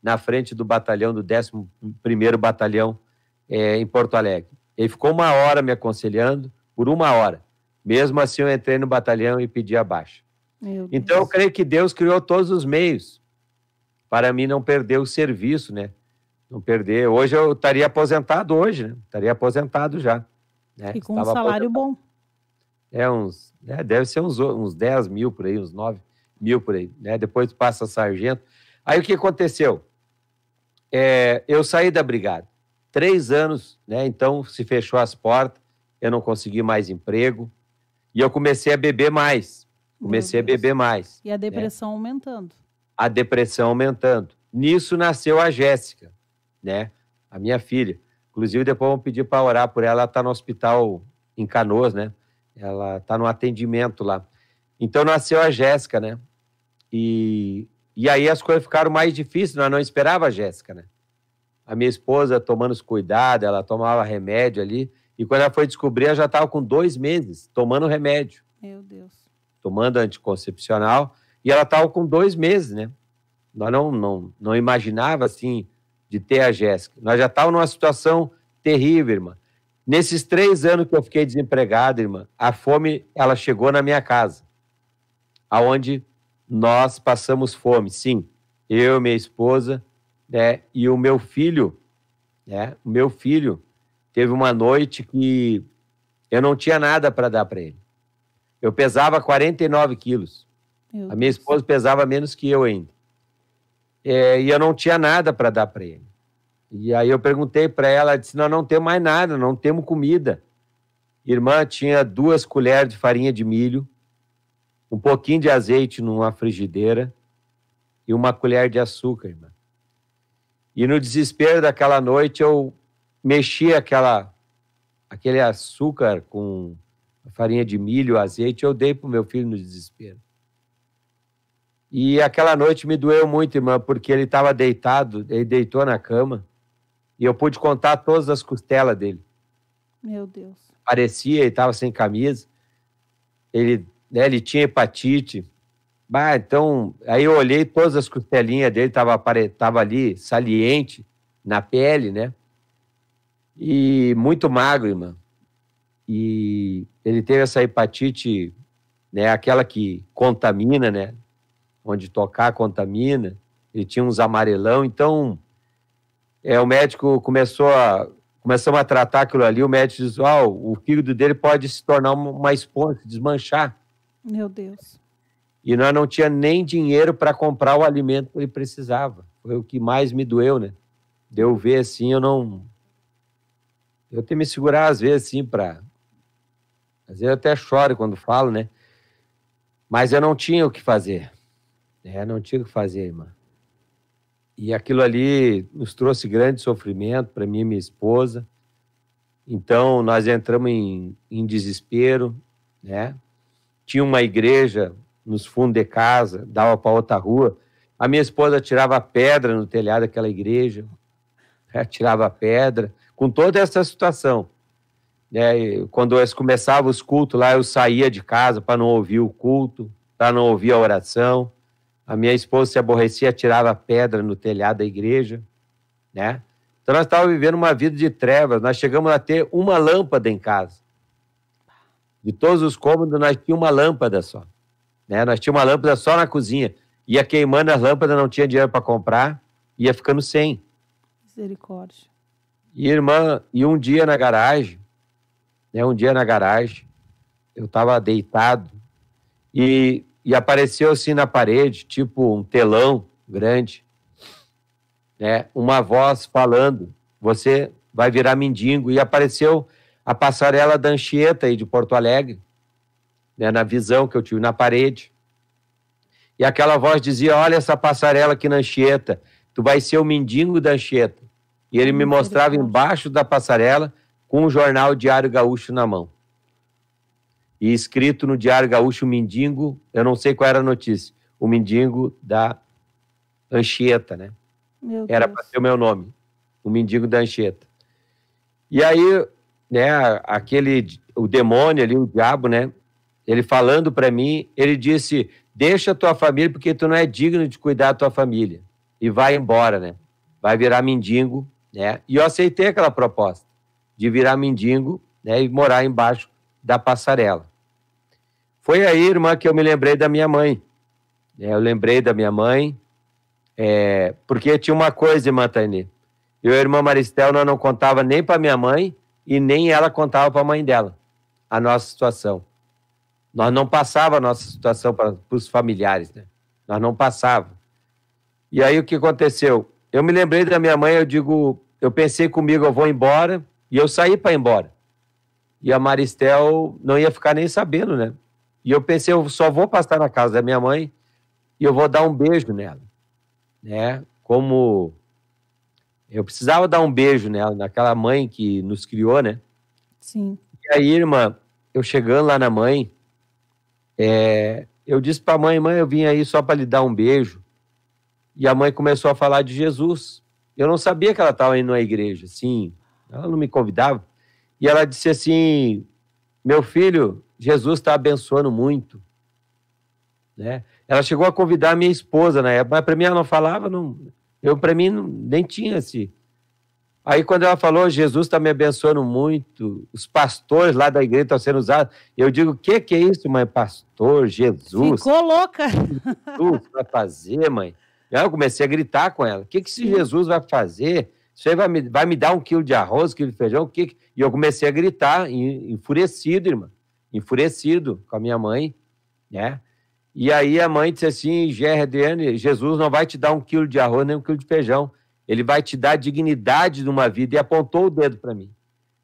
na frente do batalhão, do 11º Batalhão, em Porto Alegre. Ele ficou 1 hora me aconselhando, por 1 hora. Mesmo assim, eu entrei no batalhão e pedi a baixa. Então, eu creio que Deus criou todos os meios para mim não perder o serviço, né? Não perder. Hoje eu estaria aposentado hoje, né? Estaria aposentado já. Né? E com um salário bom. Deve ser uns 10 mil por aí, uns 9 mil por aí, né? Depois passa sargento. Aí o que aconteceu? Eu saí da brigada. 3 anos, né? Então se fechou as portas, eu não consegui mais emprego e eu comecei a beber mais. E a depressão aumentando. A depressão aumentando. Nisso nasceu a Jéssica, né? A minha filha. Inclusive, depois vamos pedir para orar por ela. Ela está no hospital em Canoas, né? Ela está no atendimento lá. Então, nasceu a Jéssica, né? E aí as coisas ficaram mais difíceis. Nós não esperava a Jéssica, né? A minha esposa tomando os cuidados, ela tomava remédio ali. E quando ela foi descobrir, ela já estava com 2 meses tomando remédio. Meu Deus. Tomando anticoncepcional. E ela estava com 2 meses, né? Nós não imaginava, assim, de ter a Jéssica. Nós já estávamos numa situação terrível, irmã. Nesses 3 anos que eu fiquei desempregado, irmã, a fome, ela chegou na minha casa, aonde nós passamos fome, sim. Eu, minha esposa, né, e o meu filho, né? O meu filho teve uma noite que eu não tinha nada para dar para ele. Eu pesava 49 quilos. A minha esposa pesava menos que eu ainda. E eu não tinha nada para dar para ele. E aí eu perguntei para ela, ela disse, não temos mais nada, não temos comida. Irmã, tinha 2 colheres de farinha de milho, um pouquinho de azeite numa frigideira e uma colher de açúcar, irmã. E no desespero daquela noite eu mexi aquele açúcar com a farinha de milho, azeite, eu dei para o meu filho no desespero. E aquela noite me doeu muito, irmã, porque ele estava deitado, ele deitou na cama, e eu pude contar todas as costelas dele. Meu Deus. Parecia, ele estava sem camisa, ele tinha hepatite. Então, aí eu olhei todas as costelinhas dele, estava ali, saliente, na pele, né? E muito magro, irmã. E ele teve essa hepatite, né, aquela que contamina, né? Onde tocar contamina, ele tinha uns amarelão, então o médico começamos a tratar aquilo ali, o médico disse, o fígado dele pode se tornar uma esponja, desmanchar. Meu Deus. E nós não tinha nem dinheiro para comprar o alimento que ele precisava. Foi o que mais me doeu, né? De eu ver assim, eu tenho que me segurar às vezes assim às vezes eu até choro quando falo, né? Mas eu não tinha o que fazer. Não tinha o que fazer, irmã. E aquilo ali nos trouxe grande sofrimento para mim e minha esposa. Então, nós entramos em desespero, né? Tinha uma igreja nos fundos de casa, dava para outra rua. A minha esposa tirava pedra no telhado daquela igreja, tirava pedra, com toda essa situação. Né? Quando eles começavam os cultos lá, eu saía de casa para não ouvir o culto, para não ouvir a oração. A minha esposa se aborrecia, tirava pedra no telhado da igreja, né? Então nós estávamos vivendo uma vida de trevas. Nós chegamos a ter uma lâmpada em casa. De todos os cômodos, nós tínhamos uma lâmpada só. Né? Nós tínhamos uma lâmpada só na cozinha. Ia queimando as lâmpadas, não tinha dinheiro para comprar, ia ficando sem. Misericórdia. E, irmã, um dia na garagem, eu estava deitado e apareceu assim na parede, tipo um telão grande, né? Uma voz falando, você vai virar mendigo. E apareceu a passarela da Anchieta aí de Porto Alegre, né? Na visão que eu tive na parede. E aquela voz dizia, olha essa passarela aqui na Anchieta, tu vai ser o mendigo da Anchieta. E ele me mostrava embaixo da passarela com um jornal Diário Gaúcho na mão. E escrito no Diário Gaúcho, o mendigo, eu não sei qual era a notícia, o mendigo da Anchieta, né? Era para ser o meu nome, o mendigo da Anchieta. E aí, né, o demônio ali, o diabo, né, ele falando para mim, ele disse, deixa a tua família porque tu não é digno de cuidar da tua família. E vai embora, né? Vai virar mendigo, né? E eu aceitei aquela proposta de virar mendigo, né, e morar embaixo da passarela. Foi aí, irmã, que eu me lembrei da minha mãe. Eu lembrei da minha mãe, porque tinha uma coisa, irmã Tainê. Eu e a irmã Maristel, nós não contava nem para minha mãe e nem ela contava para a mãe dela a nossa situação. Nós não passava a nossa situação para os familiares, né? Nós não passava. E aí o que aconteceu? Eu me lembrei da minha mãe, eu pensei comigo, eu vou embora, e eu saí para ir embora. E a Maristel não ia ficar nem sabendo, né? E eu pensei, eu só vou passar na casa da minha mãe e eu vou dar um beijo nela, né? Como eu precisava dar um beijo nela, naquela mãe que nos criou, né? Sim. E aí, irmã, eu chegando lá na mãe, eu disse para a mãe, eu vim aí só para lhe dar um beijo. E a mãe começou a falar de Jesus. Eu não sabia que ela estava indo à igreja, assim, ela não me convidava. E ela disse assim, meu filho, Jesus está abençoando muito, né? Ela chegou a convidar a minha esposa na época, mas para mim ela não falava, para mim nem tinha assim. Aí quando ela falou, Jesus está me abençoando muito, os pastores lá da igreja estão sendo usados, eu digo, o que é isso, mãe? Pastor, Jesus? Ficou louca. Jesus vai fazer, mãe? Aí eu comecei a gritar com ela, o que esse Jesus vai fazer? Isso aí vai me dar 1 quilo de arroz, 1 quilo de feijão, E eu comecei a gritar, enfurecido, irmã, enfurecido com a minha mãe, né? E aí a mãe disse assim, Adriane, Jesus não vai te dar 1 quilo de arroz, nem 1 quilo de feijão. Ele vai te dar a dignidade de uma vida. E apontou o dedo para mim.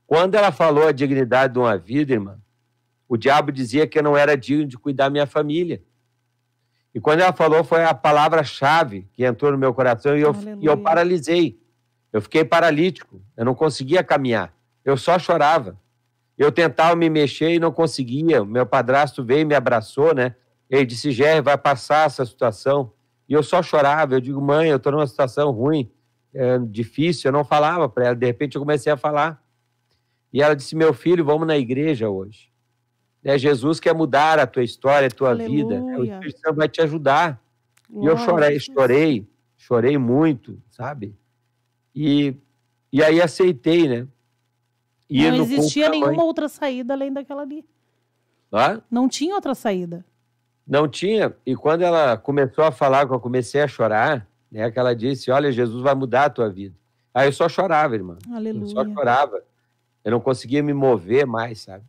Quando ela falou a dignidade de uma vida, irmã, o diabo dizia que eu não era digno de cuidar da minha família. E quando ela falou, foi a palavra-chave que entrou no meu coração e eu paralisei. Eu fiquei paralítico. Eu não conseguia caminhar. Eu só chorava. Eu tentava me mexer e não conseguia. Meu padrasto veio e me abraçou, né? Ele disse, vai passar essa situação. E eu só chorava. Eu digo, mãe, eu estou numa situação ruim, difícil. Eu não falava para ela. De repente eu comecei a falar. E ela disse, meu filho, vamos na igreja hoje. Jesus quer mudar a tua história, a tua vida. O Espírito Santo vai te ajudar. E eu chorei muito, sabe? E aí aceitei, né? Não existia nenhuma outra saída além daquela ali. Hã? Não tinha outra saída. Não tinha. E quando ela começou a falar, que eu comecei a chorar, né? Que ela disse, olha, Jesus vai mudar a tua vida. Aí eu só chorava, irmã. Aleluia. Eu só chorava. Eu não conseguia me mover mais, sabe?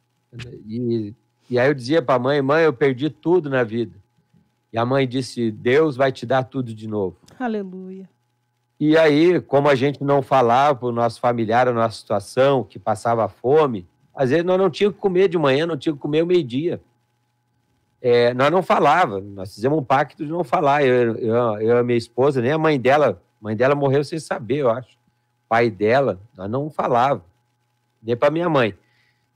E aí eu dizia para a mãe, eu perdi tudo na vida. E a mãe disse, Deus vai te dar tudo de novo. Aleluia. E aí, como a gente não falava para o nosso familiar a nossa situação, que passava fome, às vezes nós não tínhamos que comer de manhã, não tínhamos que comer ao meio-dia. Nós não falávamos, nós fizemos um pacto de não falar. Eu e a minha esposa, nem a mãe dela morreu sem saber, eu acho. O pai dela, nós não falávamos, nem para minha mãe.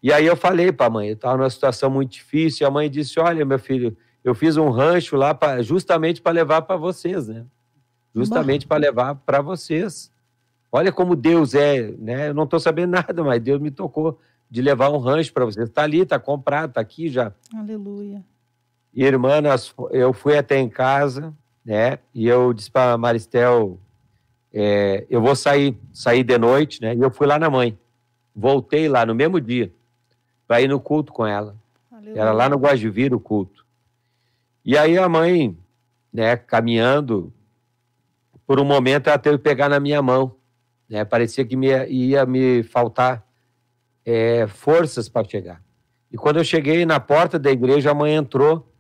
E aí eu falei para a mãe, eu estava numa situação muito difícil, e a mãe disse, olha, meu filho, eu fiz um rancho lá justamente para levar para vocês, né? Justamente para levar para vocês. Olha como Deus é, né? Eu não estou sabendo nada, mas Deus me tocou de levar um rancho para vocês. Está ali, está comprado, está aqui já. Aleluia. E, irmã, eu fui até em casa, né? E eu disse para a Maristel, eu vou sair de noite, né? E eu fui lá na mãe. Voltei lá no mesmo dia para ir no culto com ela. Aleluia. Era lá no Guajivira o culto. E aí a mãe, né, caminhando, por um momento ela teve que pegar na minha mão, né? Parecia que ia me faltar forças para chegar. E quando eu cheguei na porta da igreja, a mãe entrou.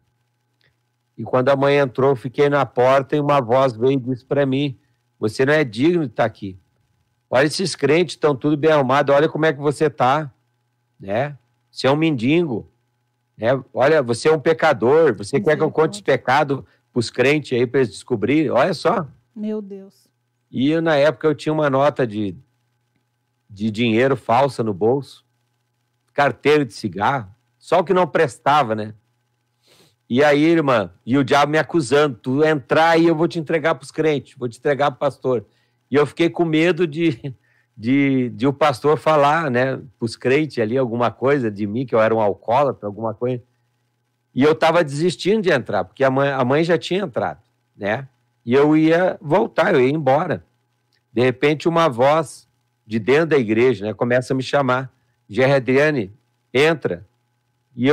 E quando a mãe entrou, eu fiquei na porta e uma voz veio e disse para mim, você não é digno de estar aqui. Olha, esses crentes estão tudo bem arrumados, olha como é que você está, né? Você é um mendigo, né? Olha, você é um pecador, você quer que eu conte os pecados para os crentes aí para eles descobrirem, olha só. Meu Deus. E na época eu tinha uma nota de dinheiro falsa no bolso, carteira de cigarro, só o que não prestava, né? E aí, irmã, e o diabo me acusando, tu entrar aí eu vou te entregar para os crentes, vou te entregar para o pastor. E eu fiquei com medo de o pastor falar, né, para os crentes ali alguma coisa de mim, que eu era um alcoólatra, alguma coisa. E eu estava desistindo de entrar, porque a mãe já tinha entrado, né? E eu ia voltar, eu ia embora. De repente, uma voz de dentro da igreja, né, começa a me chamar. Adriane, entra. E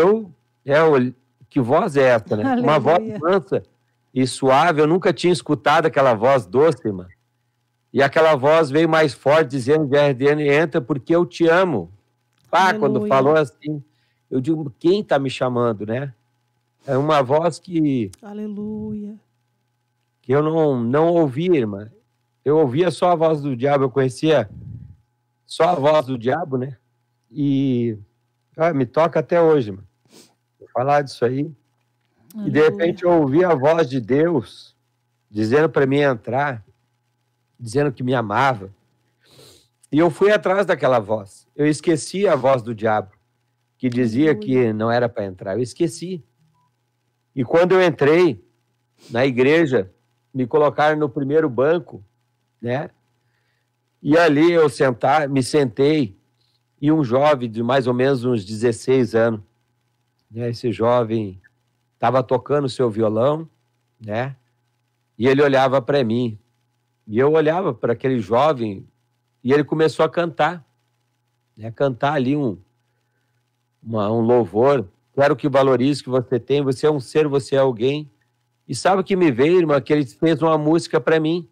que voz é essa, né? Aleluia. Uma voz mansa e suave. Eu nunca tinha escutado aquela voz doce, irmã. E aquela voz veio mais forte, dizendo, Adriane, entra porque eu te amo. Quando falou assim, eu digo, quem está me chamando, né? É uma voz que Aleluia. eu não ouvia, irmã. Eu ouvia só a voz do diabo, eu conhecia só a voz do diabo, né? E me toca até hoje, irmã. Vou falar disso aí. Aleluia. E de repente eu ouvi a voz de Deus dizendo para mim entrar, dizendo que me amava. E eu fui atrás daquela voz. Eu esqueci a voz do diabo, que dizia que não era para entrar. Eu esqueci. E quando eu entrei na igreja, me colocaram no primeiro banco, né? E ali eu me sentei, e um jovem de mais ou menos uns 16 anos, né? Esse jovem estava tocando seu violão, né? E ele olhava para mim. E eu olhava para aquele jovem, e ele começou a cantar, né? Cantar ali um louvor. Quero que valorize o que você tem, você é um ser, você é alguém. E sabe o que me veio, irmã? Que ele fez uma música para mim.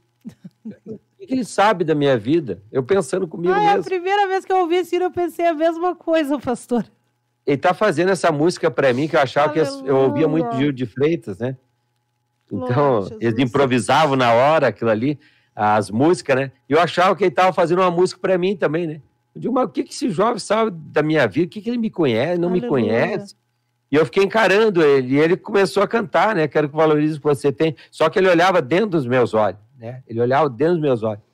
O que ele sabe da minha vida? Eu pensando comigo mesmo. É a primeira vez que eu ouvi isso, eu pensei a mesma coisa, pastor. Ele está fazendo essa música para mim, que eu achava que eu ouvia muito Gil de Freitas, né? Então, eles improvisavam na hora aquilo ali, as músicas, né? E eu achava que ele estava fazendo uma música para mim também, né? Eu digo, mas o que esse jovem sabe da minha vida? O que ele me conhece, não me conhece? E eu fiquei encarando ele, e ele começou a cantar, né? Quero que valorize o que você tem. Só que ele olhava dentro dos meus olhos, né? Ele olhava dentro dos meus olhos.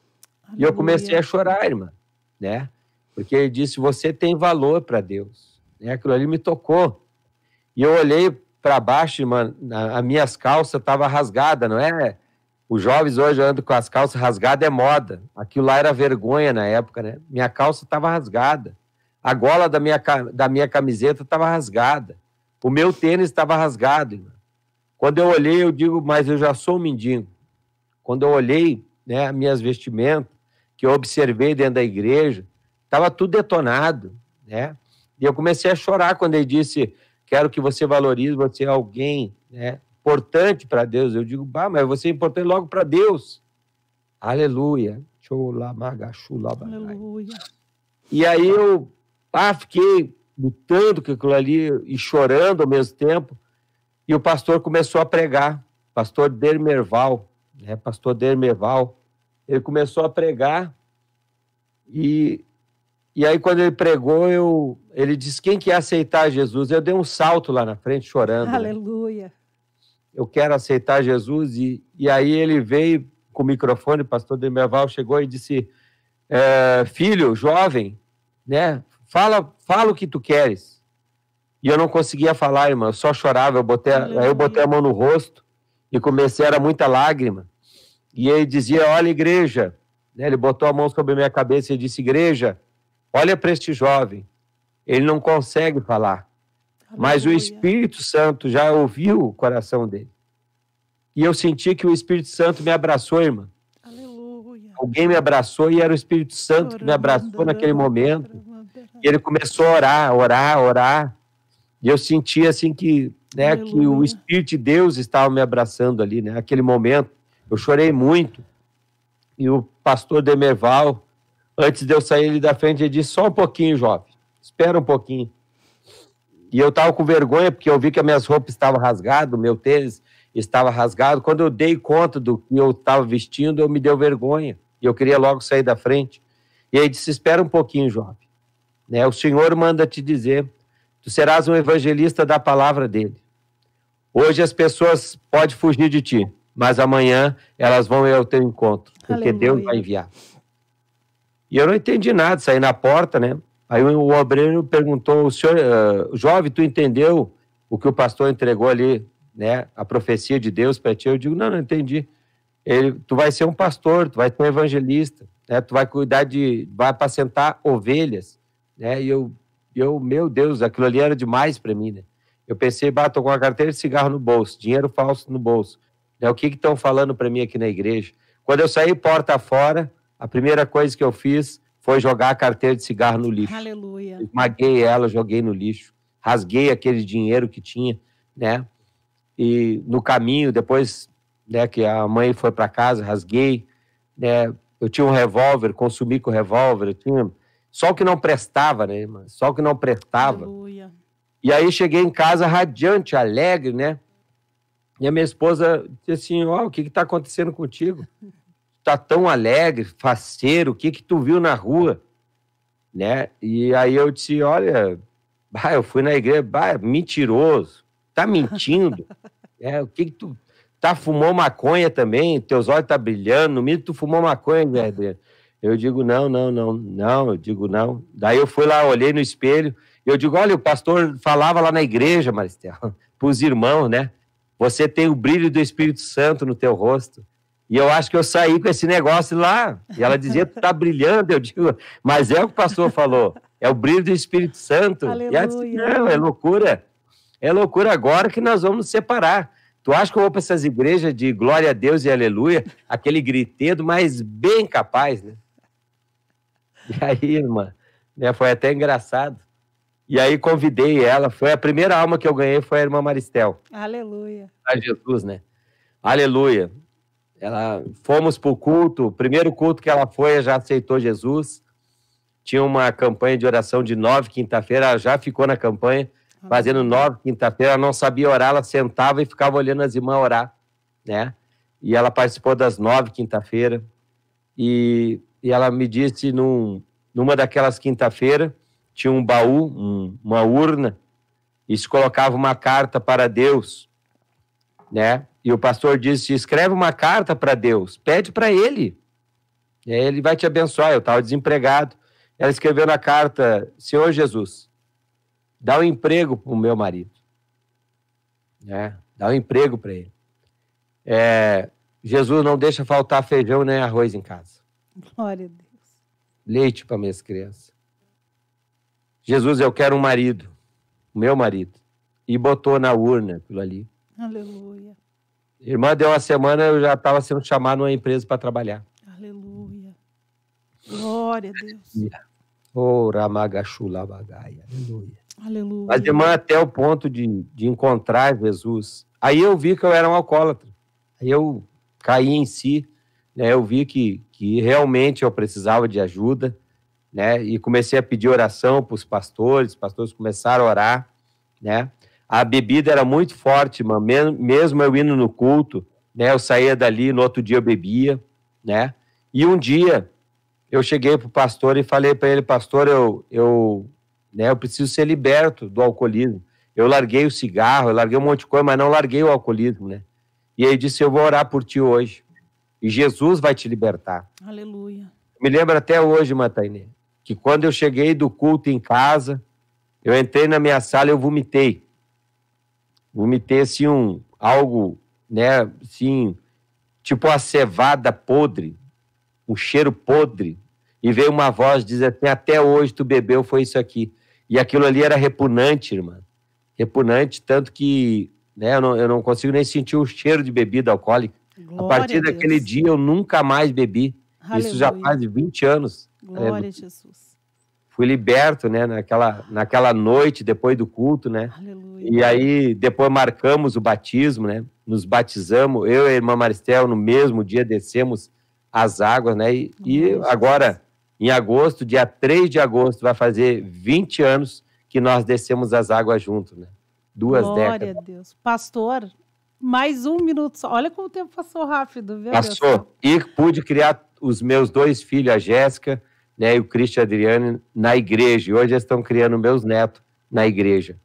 Aleluia. E eu comecei a chorar, irmã, né? Porque ele disse, você tem valor para Deus. Né? Aquilo ali me tocou. E eu olhei para baixo, irmã, as minhas calças estavam rasgadas, não é? Os jovens hoje andam com as calças rasgadas, é moda. Aquilo lá era vergonha na época, né? Minha calça estava rasgada. A gola da minha camiseta estava rasgada. O meu tênis estava rasgado, irmã. Quando eu olhei, eu digo, mas eu já sou um mendigo. Quando eu olhei, né, as minhas vestimentas, que eu observei dentro da igreja, estava tudo detonado, né? E eu comecei a chorar quando ele disse, quero que você valorize, você é alguém, né, importante para Deus. Eu digo, mas você é importante logo para Deus. Aleluia. Aleluia. E aí eu fiquei lutando com aquilo ali e chorando ao mesmo tempo. E o pastor começou a pregar, pastor Dermerval, né? Pastor Dermerval. Ele começou a pregar e aí quando ele pregou, ele disse, quem quer aceitar Jesus? Eu dei um salto lá na frente chorando. Aleluia. Né? Eu quero aceitar Jesus. E aí ele veio com o microfone, o pastor Dermerval chegou e disse, filho, jovem, né? Fala o que tu queres. E eu não conseguia falar, irmã, eu só chorava. Aí eu botei a mão no rosto e era muita lágrima. E ele dizia, olha, igreja, né? Ele botou a mão sobre a minha cabeça e disse, igreja, olha para este jovem, ele não consegue falar, mas o Espírito Santo já ouviu o coração dele. E eu senti que o Espírito Santo me abraçou, irmã. Aleluia. Alguém me abraçou e era o Espírito Santo que me abraçou naquele momento. E ele começou a orar. E eu senti assim que, né, que o Espírito de Deus estava me abraçando ali, né? Naquele momento, eu chorei muito. E o pastor Demerval, antes de eu sair ali da frente, ele disse, só um pouquinho, jovem, espera um pouquinho. E eu estava com vergonha, porque eu vi que as minhas roupas estavam rasgadas, o meu tênis estava rasgado. Quando eu dei conta do que eu estava vestindo, eu me deu vergonha. E eu queria logo sair da frente. E ele disse, espera um pouquinho, jovem. Né? O Senhor manda te dizer, tu serás um evangelista da palavra dele. Hoje as pessoas podem fugir de ti, mas amanhã elas vão ir ao teu encontro, porque Aleluia. Deus vai enviar. E eu não entendi nada, saí na porta, né? Aí o obreiro perguntou, o senhor, jovem, tu entendeu o que o pastor entregou ali, né? A profecia de Deus para ti? Eu digo, não entendi. Tu vai ser um pastor, tu vai ser um evangelista, né? Tu vai vai apacentar ovelhas, né? E eu, meu Deus, aquilo ali era demais para mim, né? Eu pensei, tô com uma carteira de cigarro no bolso, dinheiro falso no bolso. Né? O que estão falando para mim aqui na igreja? Quando eu saí porta fora, a primeira coisa que eu fiz foi jogar a carteira de cigarro no lixo. Aleluia. Esmaguei ela, joguei no lixo. Rasguei aquele dinheiro que tinha, né? E no caminho, depois, né, que a mãe foi para casa, rasguei, né? Eu tinha um revólver, consumi com o revólver, eu tinha... Só o que não prestava, né, irmã? Só o que não prestava. Aleluia. E aí cheguei em casa radiante, alegre, né? E a minha esposa disse assim, o que está acontecendo contigo? Tá tão alegre, faceiro, o que tu viu na rua? Né? E aí eu disse, olha, eu fui na igreja, mentiroso, tá mentindo? O que tu fumou maconha também? Teus olhos tá brilhando, no mínimo tu fumou maconha, Adriano. Eu digo, não, eu digo, não. Daí eu fui lá, olhei no espelho, eu digo, olha, o pastor falava lá na igreja, Maristel, pros irmãos, né? Você tem o brilho do Espírito Santo no teu rosto. E eu acho que eu saí com esse negócio lá. E ela dizia, tu tá brilhando. Eu digo, mas é o que o pastor falou. É o brilho do Espírito Santo. Aleluia. E ela disse, não, é loucura. É loucura agora que nós vamos nos separar. Tu acha que eu vou para essas igrejas de glória a Deus e aleluia? Aquele gritedo, mas bem capaz, né? E aí, irmã, né, foi até engraçado. E aí convidei ela. Foi a primeira alma que eu ganhei, foi a irmã Maristel. Aleluia. A Jesus, né? Aleluia. Fomos para o culto, o primeiro culto que ela foi, ela já aceitou Jesus. Tinha uma campanha de oração de 9 quinta-feira, ela já ficou na campanha, fazendo 9 quinta-feira, ela não sabia orar, ela sentava e ficava olhando as irmãs orar, né? E ela participou das 9 quinta-feira, e ela me disse, numa daquelas quinta-feira, tinha um baú, uma urna, e se colocava uma carta para Deus, né? E o pastor disse, escreve uma carta para Deus, pede para ele. Ele vai te abençoar. Eu estava desempregado. Ela escreveu na carta, Senhor Jesus, dá um emprego para o meu marido. Né? Dá um emprego para ele. Jesus não deixa faltar feijão nem arroz em casa. Glória a Deus. Leite para minhas crianças. Jesus, eu quero um marido, o meu marido. E botou na urna aquilo ali. Aleluia. Irmã, deu uma semana, eu já estava sendo chamado numa empresa para trabalhar. Aleluia. Glória a Deus. Oh, Ramagachulabagaia. Aleluia. Aleluia. Mas, irmã, até o ponto de encontrar Jesus. Aí eu vi que eu era um alcoólatra. Aí eu caí em si, né? Eu vi que realmente eu precisava de ajuda, né? E comecei a pedir oração para os pastores começaram a orar, né? A bebida era muito forte, irmã. Mesmo eu indo no culto, né? Eu saía dali, no outro dia eu bebia, né? E um dia eu cheguei para o pastor e falei para ele, pastor, eu preciso ser liberto do alcoolismo. Eu larguei o cigarro, eu larguei um monte de coisa, mas não larguei o alcoolismo, né? E ele disse, eu vou orar por ti hoje. E Jesus vai te libertar. Aleluia. Me lembro até hoje, Matainê, que quando eu cheguei do culto em casa, eu entrei na minha sala e eu vomitei. Vomitei, assim, algo, né, assim, tipo uma cevada podre, um cheiro podre. E veio uma voz dizer assim, até hoje tu bebeu, foi isso aqui. E aquilo ali era repugnante, irmã. Repugnante, tanto que, né, eu não consigo nem sentir o cheiro de bebida alcoólica. Glória a partir daquele dia eu nunca mais bebi. Aleluia. Isso já faz 20 anos. Glória a Jesus. Fui liberto, né, naquela noite, depois do culto, né? Aleluia. E aí, depois marcamos o batismo, né? Nos batizamos, eu e a irmã Maristel, no mesmo dia, descemos as águas, né? E agora, em agosto, dia 3 de agosto, vai fazer 20 anos que nós descemos as águas juntos, né? 2 décadas. Glória a Deus. Pastor, mais 1 minuto só. Olha como o tempo passou rápido, viu? Passou. E pude criar os meus 2 filhos, a Jéssica, né, e o Cristian Adriano, na igreja. E hoje eles estão criando meus netos na igreja.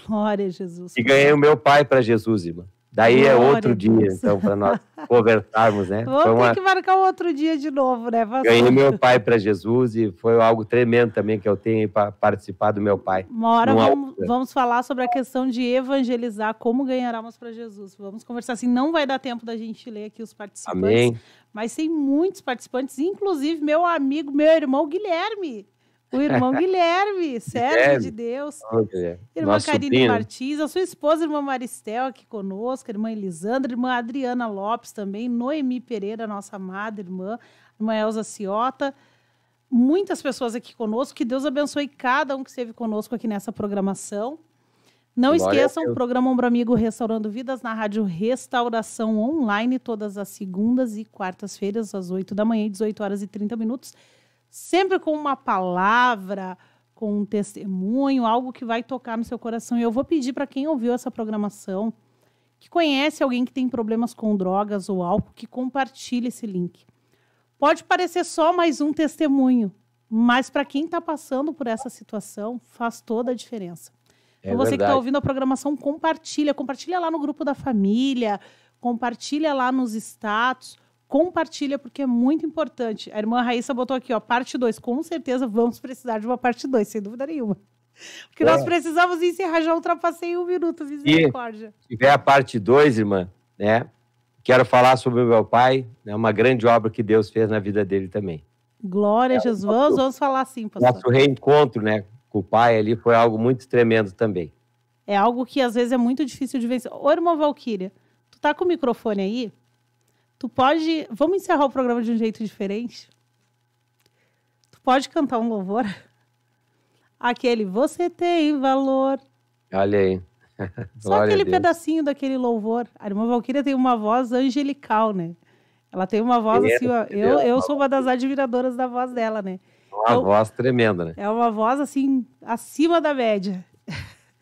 Glória a Jesus. E ganhei o meu pai para Jesus, irmã. Daí Glória é outro dia, Deus. então, para nós conversarmos, né? Vamos ter que marcar outro dia de novo, né, pastor? Ganhei meu pai para Jesus e foi algo tremendo também que eu tenho para participar do meu pai. Uma hora vamos falar sobre a questão de evangelizar, como ganhar almas para Jesus. Vamos conversar assim, não vai dar tempo da gente ler aqui os participantes. Amém. Mas tem muitos participantes, inclusive meu amigo, meu irmão Guilherme. O irmão Guilherme, servo de Deus. Irmã Nosso Karine sobrinho. Martins, a sua esposa, irmã Maristel, aqui conosco, irmã Elisandra, irmã Adriana Lopes também, Noemi Pereira, nossa amada irmã Elza Ciota. Muitas pessoas aqui conosco, que Deus abençoe cada um que esteve conosco aqui nessa programação. Não Glória esqueçam, a o Deus. programa Ombro Amigo Restaurando Vidas na Rádio Restauração Online, todas as segundas e quartas-feiras, às 8 da manhã e 18 horas e 30 minutos. Sempre com uma palavra, com um testemunho, algo que vai tocar no seu coração. E eu vou pedir para quem ouviu essa programação, que conhece alguém que tem problemas com drogas ou álcool, que compartilhe esse link. Pode parecer só mais um testemunho, mas para quem está passando por essa situação, faz toda a diferença. Então, você que está ouvindo a programação, compartilha lá no grupo da família, compartilha lá nos status, compartilha porque é muito importante. A irmã Raíssa botou aqui, ó, parte 2. Com certeza vamos precisar de uma parte 2, sem dúvida nenhuma. Porque nós precisamos encerrar, já ultrapassei 1 minuto, misericórdia. Se tiver a parte 2, irmã, né? Quero falar sobre o meu pai, né, uma grande obra que Deus fez na vida dele também. Glória a Jesus. Vamos falar assim, pastor. Nosso reencontro, né, com o pai ali foi algo muito tremendo também. É algo que às vezes é muito difícil de vencer. Ô, irmã Valquíria, tu tá com o microfone aí? Tu pode... Vamos encerrar o programa de um jeito diferente? Tu pode cantar um louvor? Aquele, você tem valor. Olha aí. Só aquele pedacinho daquele louvor. A irmã Valquíria tem uma voz angelical, né? Ela tem uma voz assim, ó, eu sou uma das admiradoras da voz dela, né? Uma voz tremenda, né? É uma voz, assim, acima da média.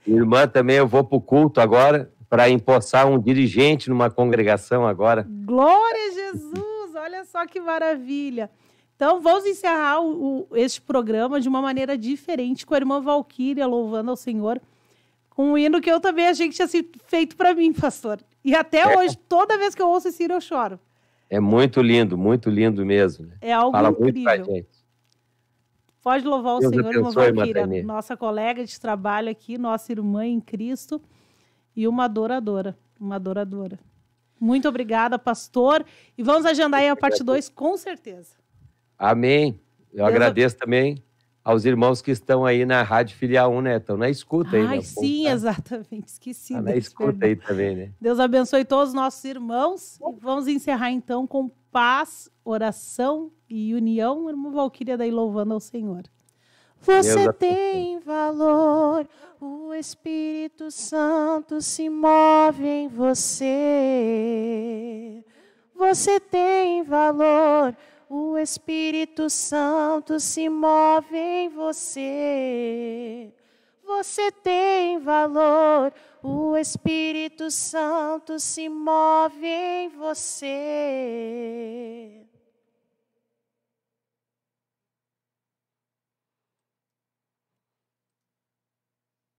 Irmã, também eu vou para o culto agora para empossar um dirigente numa congregação agora. Glória a Jesus! Olha só que maravilha! Então, vamos encerrar este programa de uma maneira diferente, com a irmã Valquíria louvando ao Senhor, com um hino que eu também achei que tinha sido feito para mim, pastor. E até hoje, toda vez que eu ouço esse hino, eu choro. É muito lindo mesmo. Né? É algo Fala incrível. Muito pra gente. Pode louvar o Deus Senhor, irmã abençoe, Valquíria, nossa colega de trabalho aqui, nossa irmã em Cristo e uma adoradora. Muito obrigada, pastor. E vamos agendar aí a parte 2, com certeza. Amém. Eu agradeço também aos irmãos que estão aí na Rádio Filial 1, né? Estão na escuta aí, né? Sim, exatamente. Esqueci. Tá na escuta aí também, né? Deus abençoe todos os nossos irmãos. E vamos encerrar, então, com paz, oração e união. Irmã Valquíria daí louvando ao Senhor. Você tem valor, o Espírito Santo se move em você. Você tem valor, o Espírito Santo se move em você. Você tem valor, o Espírito Santo se move em você.